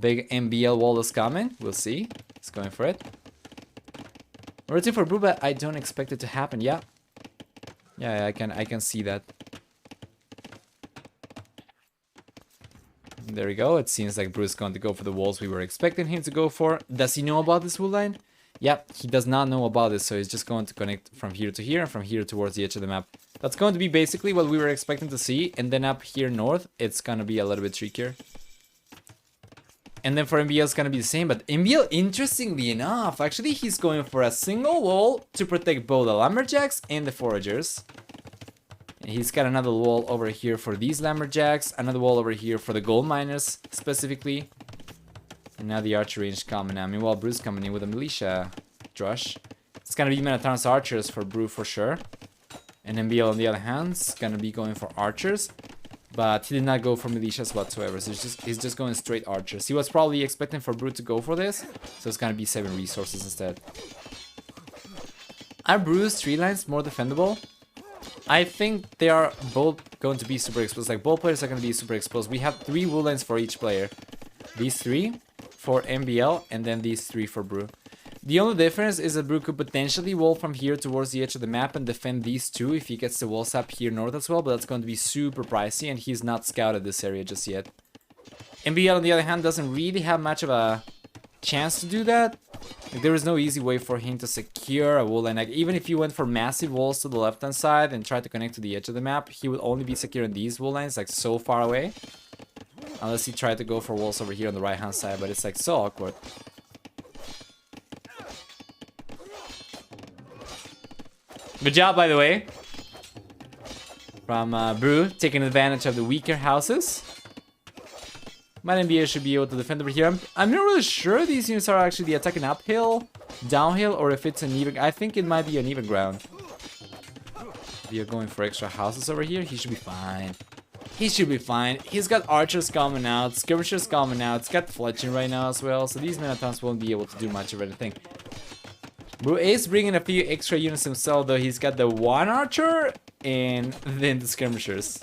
Big MbL wall is coming, we'll see. He's going for it. Rooting for Brew, but I don't expect it to happen. Yeah, I can see that. There we go. It seems like Brew's going to go for the walls we were expecting him to go for. Does he know about this wood line? Yep, he does not know about this, so he's just going to connect from here to here and from here towards the edge of the map. That's going to be basically what we were expecting to see, and then up here north, it's going to be a little bit trickier. And then for MbL, it's going to be the same, but MbL, interestingly enough, actually he's going for a single wall to protect both the Lumberjacks and the Foragers. And he's got another wall over here for these Lumberjacks, another wall over here for the Gold Miners, specifically. And now the archer range coming out. Meanwhile, Brew's coming in with a militia drush. It's going to be Minotaur's archers for Brew for sure. And MbL, on the other hand, is going to be going for archers. But he did not go for militias whatsoever, so he's just going straight archers. He was probably expecting for Brew to go for this, so it's gonna be 7 resources instead. Are Brew's tree lines more defendable? I think they are both going to be super exposed. Like, both players are going to be super exposed. We have 3 wood lines for each player. These 3 for MbL, and then these 3 for Brew. The only difference is that Brew could potentially wall from here towards the edge of the map and defend these 2 if he gets the walls up here north as well, but that's going to be super pricey, and he's not scouted this area just yet. MbL, on the other hand, doesn't really have much of a chance to do that. Like, there is no easy way for him to secure a wall line. Like, even if he went for massive walls to the left-hand side and tried to connect to the edge of the map, he would only be securing these wall lines, like, so far away. Unless he tried to go for walls over here on the right-hand side, but it's, like, so awkward. Good job, by the way, from Brew, taking advantage of the weaker houses. My MbL should be able to defend over here. I'm not really sure these units are actually attacking uphill, downhill, or if it's an even... I think it might be an even ground. We are going for extra houses over here. He should be fine. He should be fine. He's got archers coming out, skirmishers coming out. It's got fletching right now as well, so these Minotaurs won't be able to do much of anything. Brew is bringing a few extra units himself, though. He's got the 1 archer and then the skirmishers.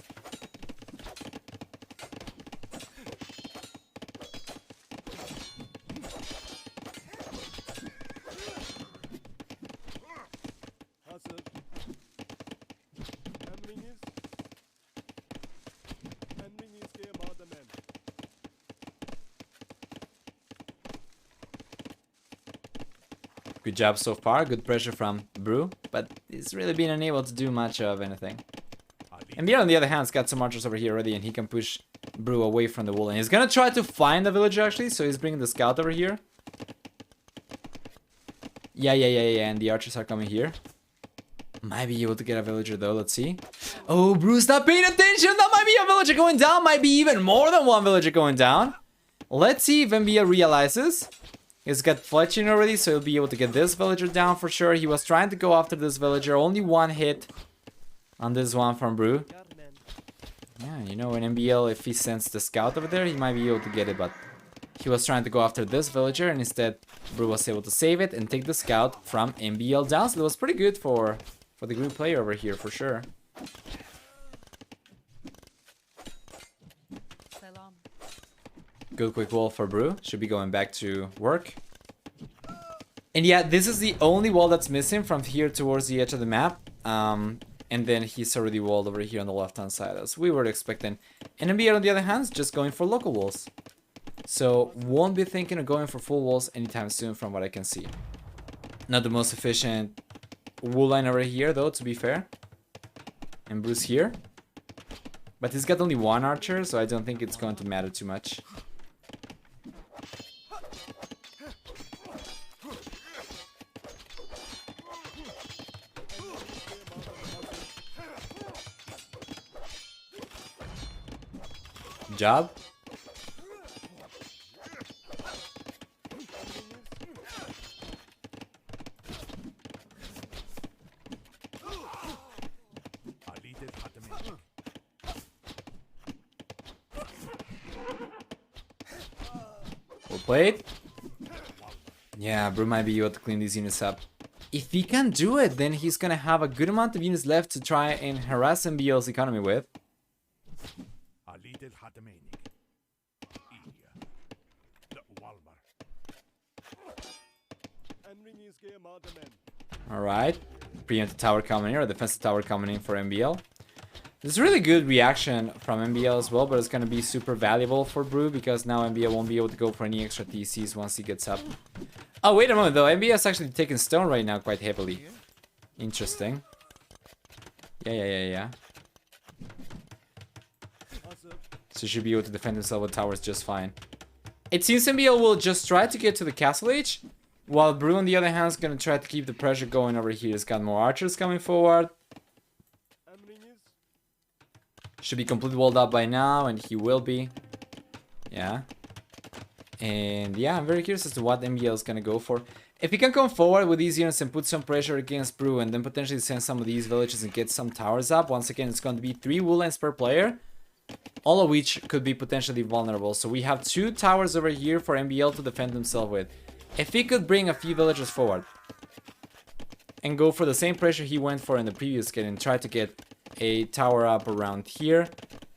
Good job so far, good pressure from Brew, but he's really been unable to do much of anything. MbL, on the other hand, has got some archers over here already, and he can push Brew away from the wall. And he's gonna try to find the villager, actually, so he's bringing the scout over here. Yeah, and the archers are coming here. Might be able to get a villager, though, let's see. Oh, Brew's not paying attention! That might be a villager going down! Might be even more than 1 villager going down. Let's see if MbL realizes. He's got fletching already, so he'll be able to get this villager down for sure. He was trying to go after this villager. Only 1 hit on this one from Brew. Yeah, you know, in MbL, if he sends the scout over there, he might be able to get it, but he was trying to go after this villager, and instead, Brew was able to save it and take the scout from MbL down. So it was pretty good for the group player over here, for sure. Good quick wall for Brew. Should be going back to work. And yeah, this is the only wall that's missing from here towards the edge of the map. And And then he's already walled over here on the left-hand side, as we were expecting. And MbL, on the other hand, is just going for local walls. So, won't be thinking of going for full walls anytime soon from what I can see. Not the most efficient wool line over here, though, to be fair. And Bruce here. But he's got only one archer, so I don't think it's going to matter too much. Job. Well played. Yeah, Brew might be able to clean these units up. If he can do it, then he's gonna have a good amount of units left to try and harass MbL's economy with. Alright. Preemptive tower coming in, or defensive tower coming in for MbL. This is really good reaction from MbL as well, but it's gonna be super valuable for Brew because now MbL won't be able to go for any extra TCs once he gets up. Oh, wait a moment though, MbL is actually taking stone right now quite heavily. Interesting. Yeah. So he should be able to defend himself with towers just fine. It seems MbL will just try to get to the castle age, while Brew on the other hand is gonna try to keep the pressure going over here. He's got more archers coming forward. Should be completely walled up by now, and he will be. Yeah. And yeah, I'm very curious as to what MbL is gonna go for. If he can come forward with these units and put some pressure against Brew and then potentially send some of these villages and get some towers up, once again it's going to be 3 wool lines per player, all of which could be potentially vulnerable. So we have 2 towers over here for MbL to defend himself with. If he could bring a few villagers forward and go for the same pressure he went for in the previous game and try to get a tower up around here,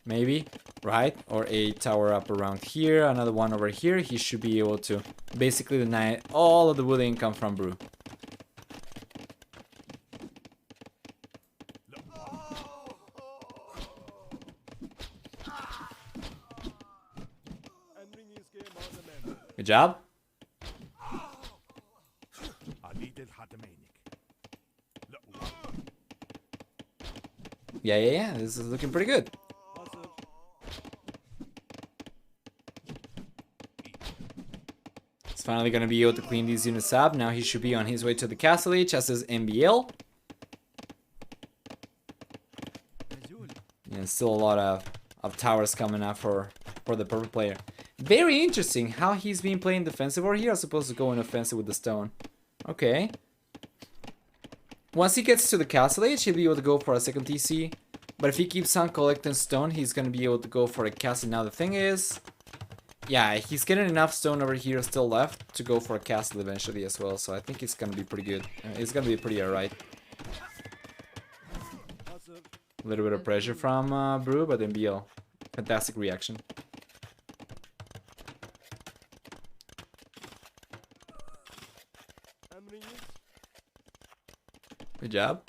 maybe, right? Or a tower up around here, another one over here, he should be able to basically deny all of the wood income from Brew. Good job. Yeah. This is looking pretty good. He's finally going to be able to clean these units up. Now he should be on his way to the castle age, as is MbL. And still a lot of towers coming up for the purple player. Very interesting how he's been playing defensive over here as opposed to going offensive with the stone. Okay. Once he gets to the castle age, he'll be able to go for a second TC. But if he keeps on collecting stone, he's going to be able to go for a castle. Now the thing is, yeah, he's getting enough stone over here still left to go for a castle eventually as well. So I think it's going to be pretty good. It's going to be pretty alright. A little bit of pressure from Brew, but MbL. Fantastic reaction. Good job.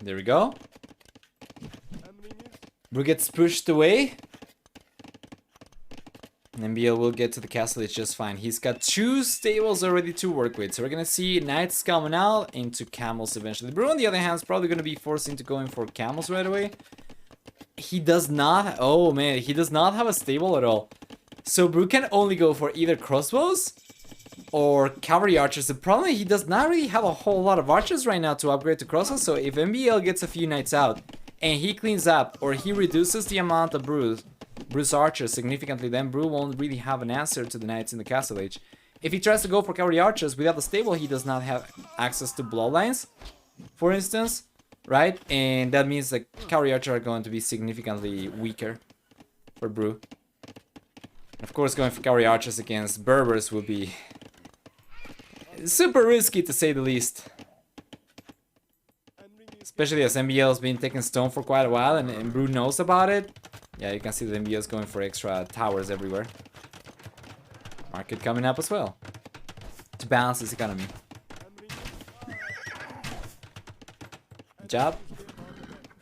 There we go. Brew gets pushed away. And MbL will get to the castle, it's just fine. He's got 2 stables already to work with. So we're gonna see knights coming out into camels eventually. Brew on the other hand is probably gonna be forced into going for camels right away. He does not, oh man, he does not have a stable at all. So Brew can only go for either crossbows or cavalry archers. The problem is he does not really have a whole lot of archers right now to upgrade to crossbows. So if MbL gets a few knights out and he cleans up or he reduces the amount of Brew's archers significantly, then Brew won't really have an answer to the knights in the castle age. If he tries to go for cavalry archers without the stable, he does not have access to bloodlines, for instance. Right, and that means the cavalry archers are going to be significantly weaker for Brew. Of course, going for cavalry archers against Berbers would be super risky to say the least. Especially as MbL has been taking stone for quite a while and Brew knows about it. Yeah, you can see that MbL is going for extra towers everywhere. Market coming up as well. To balance this economy. Good job.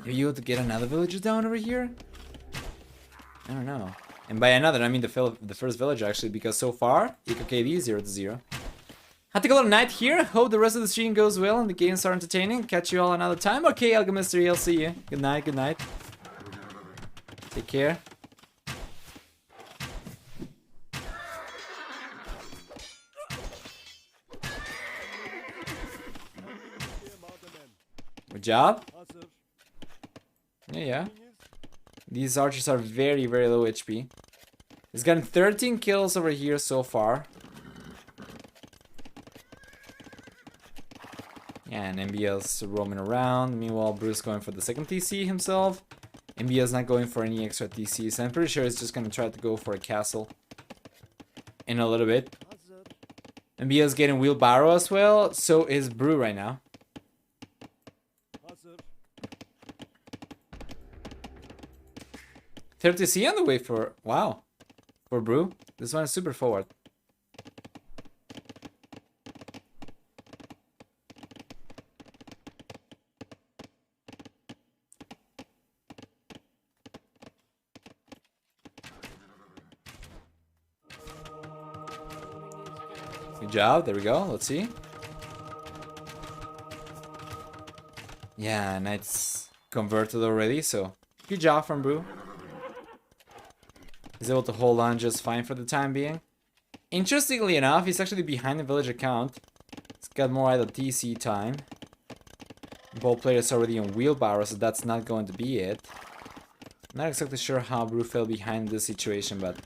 Are you able to get another villager down over here? I don't know. And by another, I mean the first villager actually, because so far, KOTD 0-0. Had to call it a night here. Hope the rest of the stream goes well and the games are entertaining. Catch you all another time. Okay, Alchemist, I'll see you. Good night, good night. Take care. Good job. Yeah. These archers are very, very low HP. He's gotten 13 kills over here so far. Yeah, and MbL's roaming around. Meanwhile, Bruce going for the second TC himself. MbL's not going for any extra TCs. I'm pretty sure he's just going to try to go for a castle in a little bit. MbL's getting wheelbarrow as well. So is Brew right now. Third TC on the way for... Wow. For Brew. This one is super forward. Good job. There we go. Let's see. Yeah, Knight's converted already, so good job from Brew. He's able to hold on just fine for the time being. Interestingly enough, he's actually behind the villager count. He's got more idle TC time. Both players already on wheelbarrow, so that's not going to be it. Not exactly sure how Brew fell behind this situation, but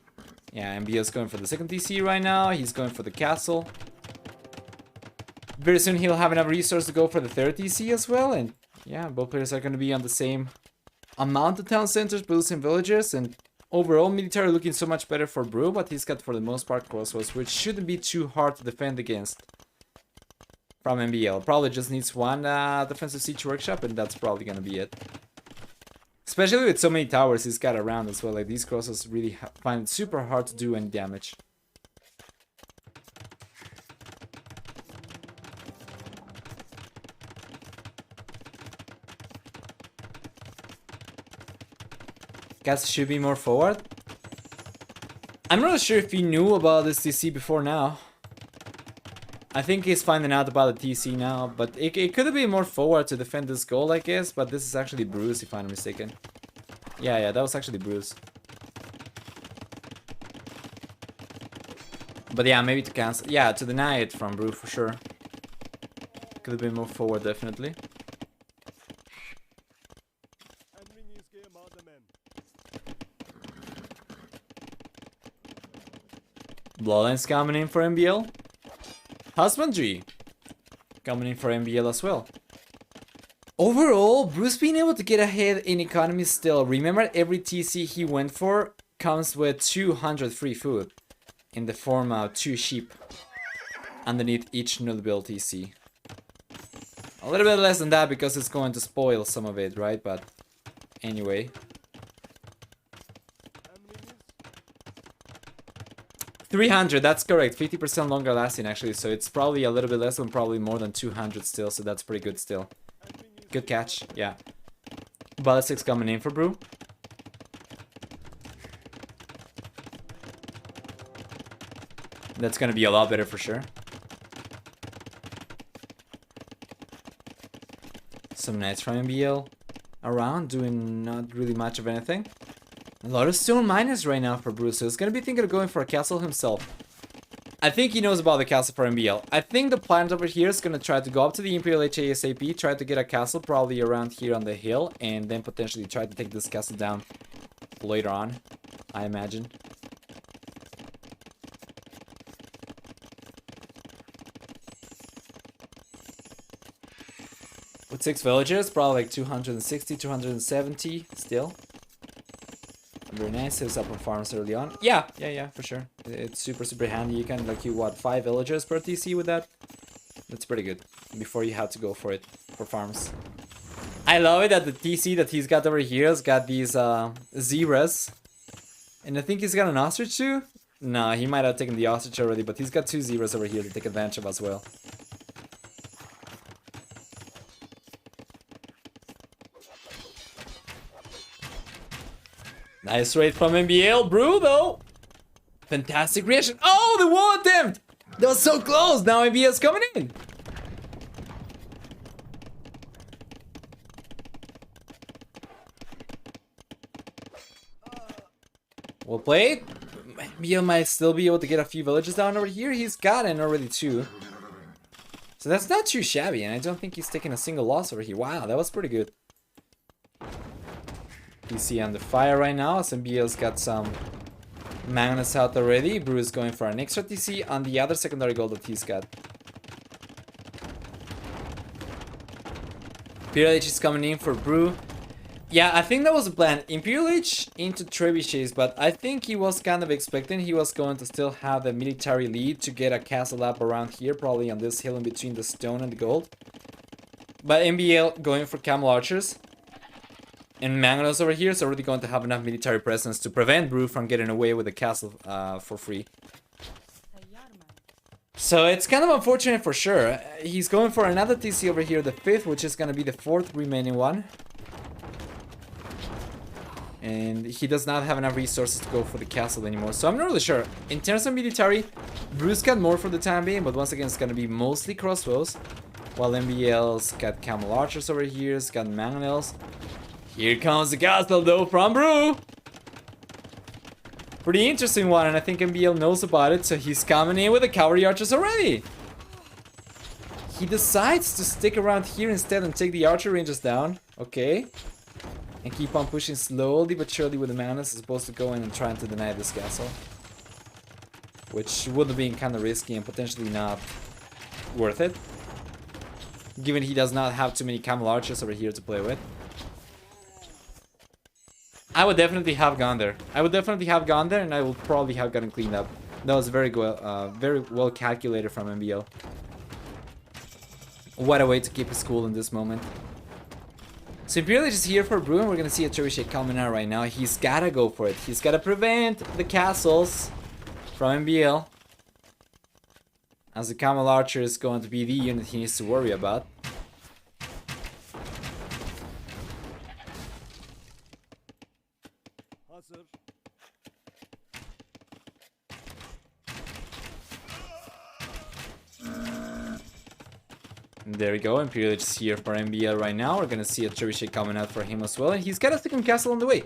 yeah, MbL's going for the second TC right now. He's going for the castle. Very soon he'll have enough resource to go for the third TC as well, and yeah, both players are going to be on the same amount of town centers, producing villagers, and overall military looking so much better for Brew, but he's got for the most part crossroads, which shouldn't be too hard to defend against from MbL. Probably just needs one defensive siege workshop, and that's probably going to be it. Especially with so many towers he's got around as well. Like, these crossroads really find it super hard to do any damage. Guys should be more forward. I'm not sure if he knew about this TC before now. I think he's finding out about the TC now, but it could have been more forward to defend this goal, I guess, but this is actually Bruce, if I'm not mistaken. Yeah, that was actually Bruce. But yeah, maybe to cancel. Yeah, to deny it from Brew for sure. Could have been more forward, definitely. Bloodlines coming in for MbL. Husbandry coming in for MbL as well. Overall, Bruce being able to get ahead in economy still. Remember, every TC he went for comes with 200 free food in the form of 2 sheep underneath each null-build TC. A little bit less than that because it's going to spoil some of it, right? But anyway. 300, that's correct. 50% longer lasting actually, so it's probably a little bit less than probably more than 200 still, so that's pretty good still. Good catch, yeah. Ballistics coming in for Brew. That's gonna be a lot better for sure. Some knights from MbL around, doing not really much of anything. A lot of stone miners right now for Bruce, so he's gonna be thinking of going for a castle himself. I think he knows about the castle for MbL. I think the plan over here is gonna try to go up to the Imperial HASAP, try to get a castle probably around here on the hill, and then potentially try to take this castle down later on, I imagine. With 6 villagers, probably like 260, 270 still. Very nice, saves up on farms early on. Yeah, for sure. It's super handy. You can like what, 5 villagers per TC with that? That's pretty good. Before you have to go for it for farms. I love it that the TC that he's got over here has got these zebras. And I think he's got an ostrich too. Nah, he might have taken the ostrich already, but he's got 2 zeros over here to take advantage of as well. Nice raid from MbL, Brew though. Fantastic reaction. Oh, the wall attempt! That was so close. Now MbL's coming in. Well played. MbL might still be able to get a few villages down over here. He's gotten already 2. So that's not too shabby, and I don't think he's taking a single loss over here. Wow, that was pretty good. PC on the fire right now, as MbL's got some Magnus out already. Brew is going for an extra TC on the other secondary goal that he's got. Imperial H is coming in for Brew. Yeah, I think that was the plan. Imperial H into trebuchets, but I think he was kind of expecting he was going to still have the military lead to get a castle up around here, probably on this hill in between the stone and the gold. But MbL going for camel archers. And Magnus over here is already going to have enough military presence to prevent Brew from getting away with the castle for free. So it's kind of unfortunate for sure. He's going for another TC over here, the 5th, which is going to be the 4th remaining one. And he does not have enough resources to go for the castle anymore. So I'm not really sure. In terms of military, Brew's got more for the time being, but once again it's going to be mostly crossbows. While MbL's got camel archers over here, it's got mangonels. Here comes the castle though from Brew. Pretty interesting one, and I think MbL knows about it, so he's coming in with the cavalry archers already. He decides to stick around here instead and take the archer ranges down. Okay. And keep on pushing slowly but surely with the Magnus as opposed to go in and trying to deny this castle. Which would have been kind of risky and potentially not worth it. Given he does not have too many camel archers over here to play with. I would definitely have gone there. I would definitely have gone there, and I would probably have gotten cleaned up. That was very well calculated from MbL. What a way to keep his cool in this moment. So Imperial is here for Brew, and we're gonna see a trebuchet coming out right now. He's gotta go for it. He's gotta prevent the castles from MbL. As the camel archer is going to be the unit he needs to worry about. There we go, Imperial is here for MbL right now. We're gonna see a trebuchet coming out for him as well, and he's got a second castle on the way.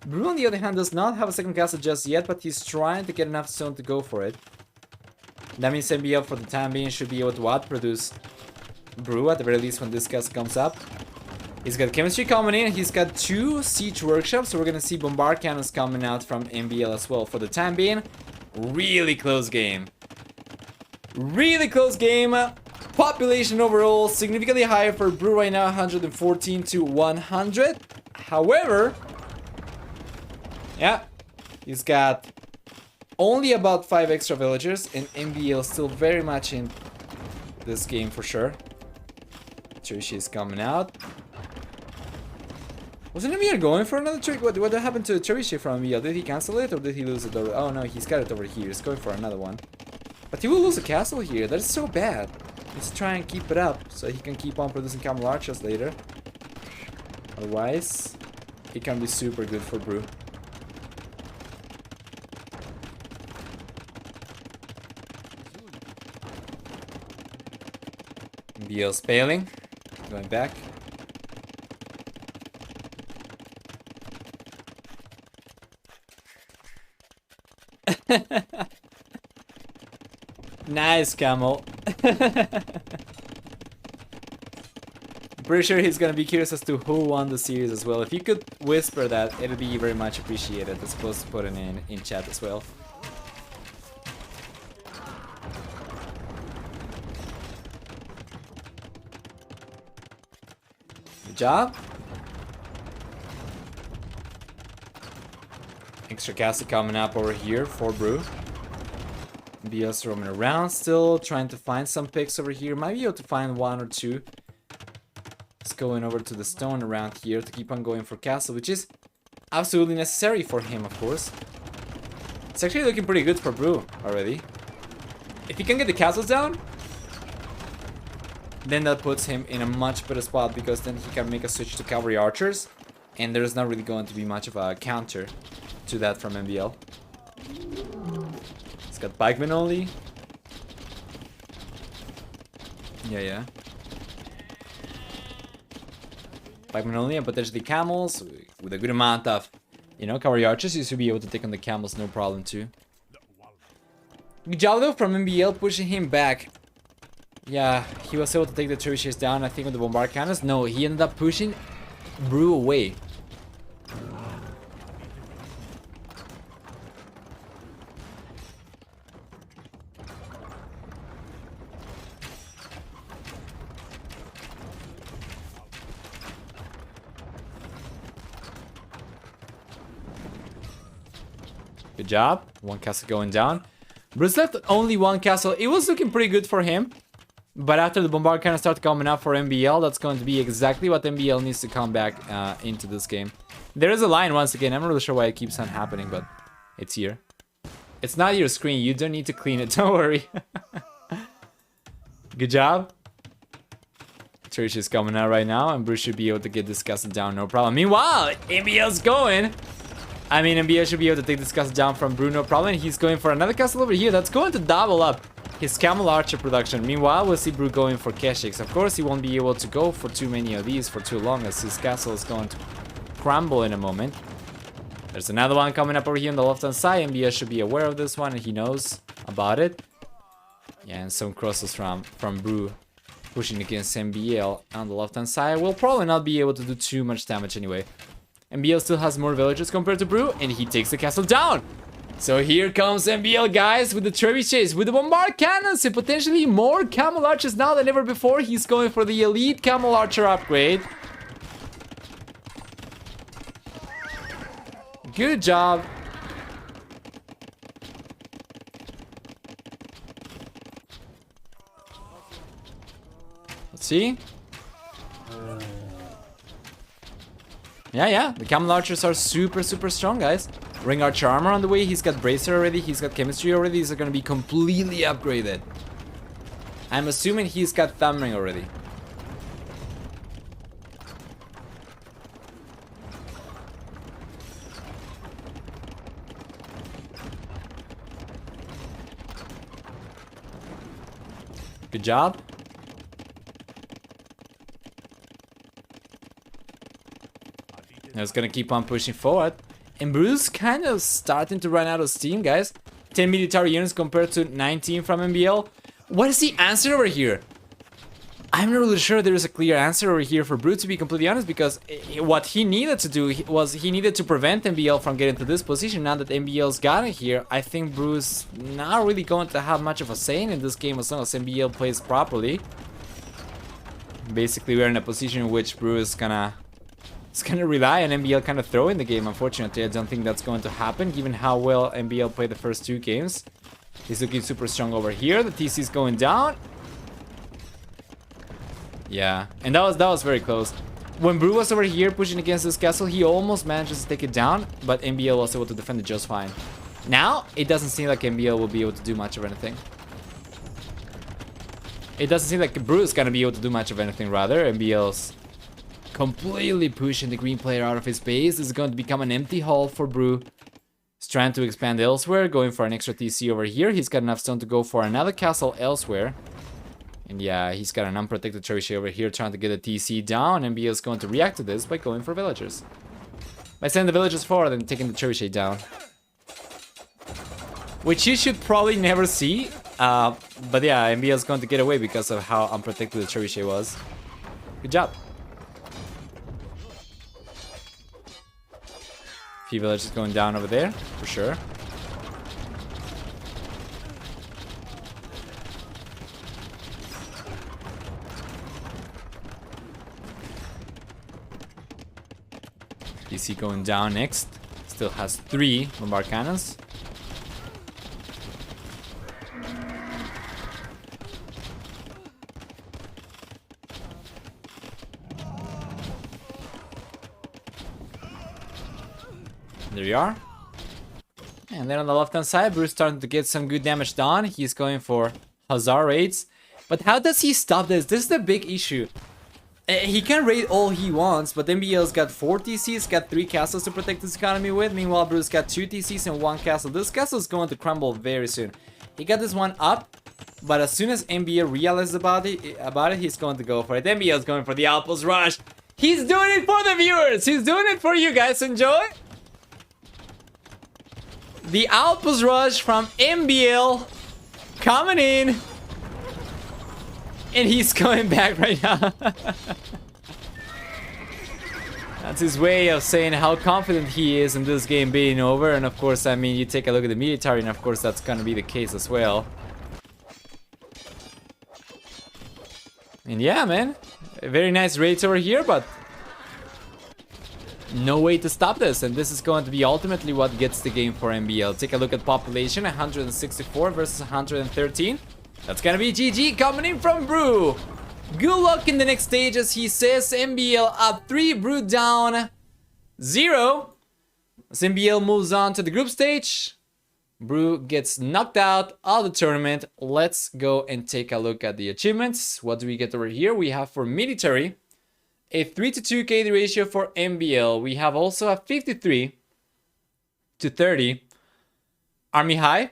Brew, on the other hand, does not have a second castle just yet, but he's trying to get enough stone to go for it. That means MbL for the time being should be able to outproduce Brew, at the very least when this castle comes up. He's got chemistry coming in, he's got 2 siege workshops, so we're gonna see bombard cannons coming out from MbL as well. For the time being, really close game. Really close game. Population overall significantly higher for Brew right now, 114 to 100. However, yeah, he's got only about 5 extra villagers, and MbL still very much in this game for sure. Trebuchet is coming out. Wasn't MbL going for another trick? What happened to the trebuchet from MbL? Did he cancel it or did he lose it over? Oh no, he's got it over here. He's going for another one. But he will lose a castle here. That is so bad. Let's try and keep it up so he can keep on producing camel archers later. Otherwise, it can be super good for Brew. MbL's failing. Going back. Nice, Camel. Pretty sure he's gonna be curious as to who won the series as well. If you could whisper that, it'd be very much appreciated, as opposed to putting it in chat as well. Good job. Extra castle coming up over here for Brew. MbL's roaming around still, trying to find some picks over here. Might be able to find 1 or 2. He's going over to the stone around here to keep on going for castle, which is absolutely necessary for him, of course. It's actually looking pretty good for Brew already. If he can get the castles down, then that puts him in a much better spot, because then he can make a switch to cavalry archers, and there's not really going to be much of a counter to that from MbL. He's got pikemen only. Yeah. Pikemen only and potentially camels with a good amount of, you know, cavalry archers. You should be able to take on the camels, no problem too. Good job though from MbL pushing him back. Yeah, he was able to take the trebuchets down, I think, with the bombard cannons. No, he ended up pushing Brew away. Good job. One castle going down. Bruce left only one castle. It was looking pretty good for him. But after the bombard kind of started coming up for MbL, that's going to be exactly what MbL needs to come back into this game. There is a line once again. I'm not really sure why it keeps on happening, but it's here. It's not your screen. You don't need to clean it. Don't worry. Good job. Trish is coming out right now, and Bruce should be able to get this castle down, no problem. Meanwhile, MbL's going. I mean, MbL should be able to take this castle down from Brew, no problem. He's going for another castle over here. That's going to double up his camel archer production. Meanwhile, we'll see Brew going for Keshiks. Of course, he won't be able to go for too many of these for too long, as his castle is going to crumble in a moment. There's another one coming up over here on the left-hand side. MbL should be aware of this one, and he knows about it. Yeah, and some crosses from Brew pushing against MbL on the left-hand side. Will probably not be able to do too much damage anyway. MbL still has more villagers compared to Brew, and he takes the castle down. So here comes MbL, guys, with the trebuchets, with the bombard cannons, and potentially more camel archers now than ever before. He's going for the elite camel archer upgrade. Good job. Let's see. Yeah, the camel archers are super strong, guys. Ring archer armor on the way. He's got bracer already. He's got chemistry already. These are going to be completely upgraded. I'm assuming he's got thumb ring already. Good job. I was gonna keep on pushing forward. And Brew's kind of starting to run out of steam, guys. 10 military units compared to 19 from MbL. What is the answer over here? I'm not really sure there is a clear answer over here for Brew, to be completely honest, because what he needed to do was he needed to prevent MbL from getting to this position. Now that MbL's got it here, I think Brew's not really going to have much of a say in this game as long as MbL plays properly. Basically, we're in a position in which Brew is gonna rely on MbL kind of throwing the game. Unfortunately, I don't think that's going to happen, given how well MbL played the first two games. He's looking super strong over here. The TC is going down. Yeah, and that was very close. When Brew was over here pushing against this castle, he almost managed to take it down, but MbL was able to defend it just fine. Now, it doesn't seem like MbL will be able to do much of anything. It doesn't seem like Brew is going to be able to do much of anything, rather. MbL's completely pushing the green player out of his base. This is going to become an empty hall for Brew. He's trying to expand elsewhere, going for an extra TC over here. He's got enough stone to go for another castle elsewhere. And yeah, he's got an unprotected trebuchet over here trying to get a TC down. MbL is going to react to this by going for villagers. By sending the villagers forward and taking the trebuchet down. Which you should probably never see. But yeah, MbL is going to get away because of how unprotected the trebuchet was. Good job. Few villagers going down over there, for sure. DC going down next. Still has 3 bombard cannons. There you are. And then on the left-hand side, Bru's starting to get some good damage done. He's going for Hussar raids. But how does he stop this? This is the big issue. He can raid all he wants, but MbL's got 4 TCs, got 3 castles to protect his economy with. Meanwhile, Bru's got 2 TCs and 1 castle. This castle is going to crumble very soon. He got this one up, but as soon as MbL realizes about it, he's going to go for it. MbL's going for the Outpost Rush. He's doing it for the viewers. He's doing it for you guys. Enjoy. The Outpost Rush from MbL coming in. And he's coming back right now. That's his way of saying how confident he is in this game being over. And of course, I mean, you take a look at the military, and of course that's gonna be the case as well. And yeah, man, a very nice raids over here, but no way to stop this. And this is going to be ultimately what gets the game for MbL. Take a look at population, 164 versus 113. That's gonna be GG coming in from Bru. Good luck in the next stage, as he says. MbL up 3, Bru down 0. As MbL moves on to the group stage, Bru gets knocked out of the tournament. Let's go and take a look at the achievements. What do we get over here? We have for military a 3-to-2 KD ratio for MbL. We have also a 53-to-30 army high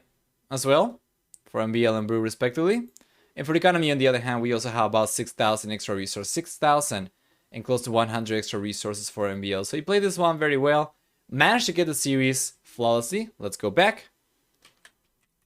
as well for MbL and Bru respectively. And for the economy, on the other hand, we also have about 6,000 extra resources, 6,000 and close to 100 extra resources for MbL. So he played this one very well, managed to get the series flawlessly. Let's go back.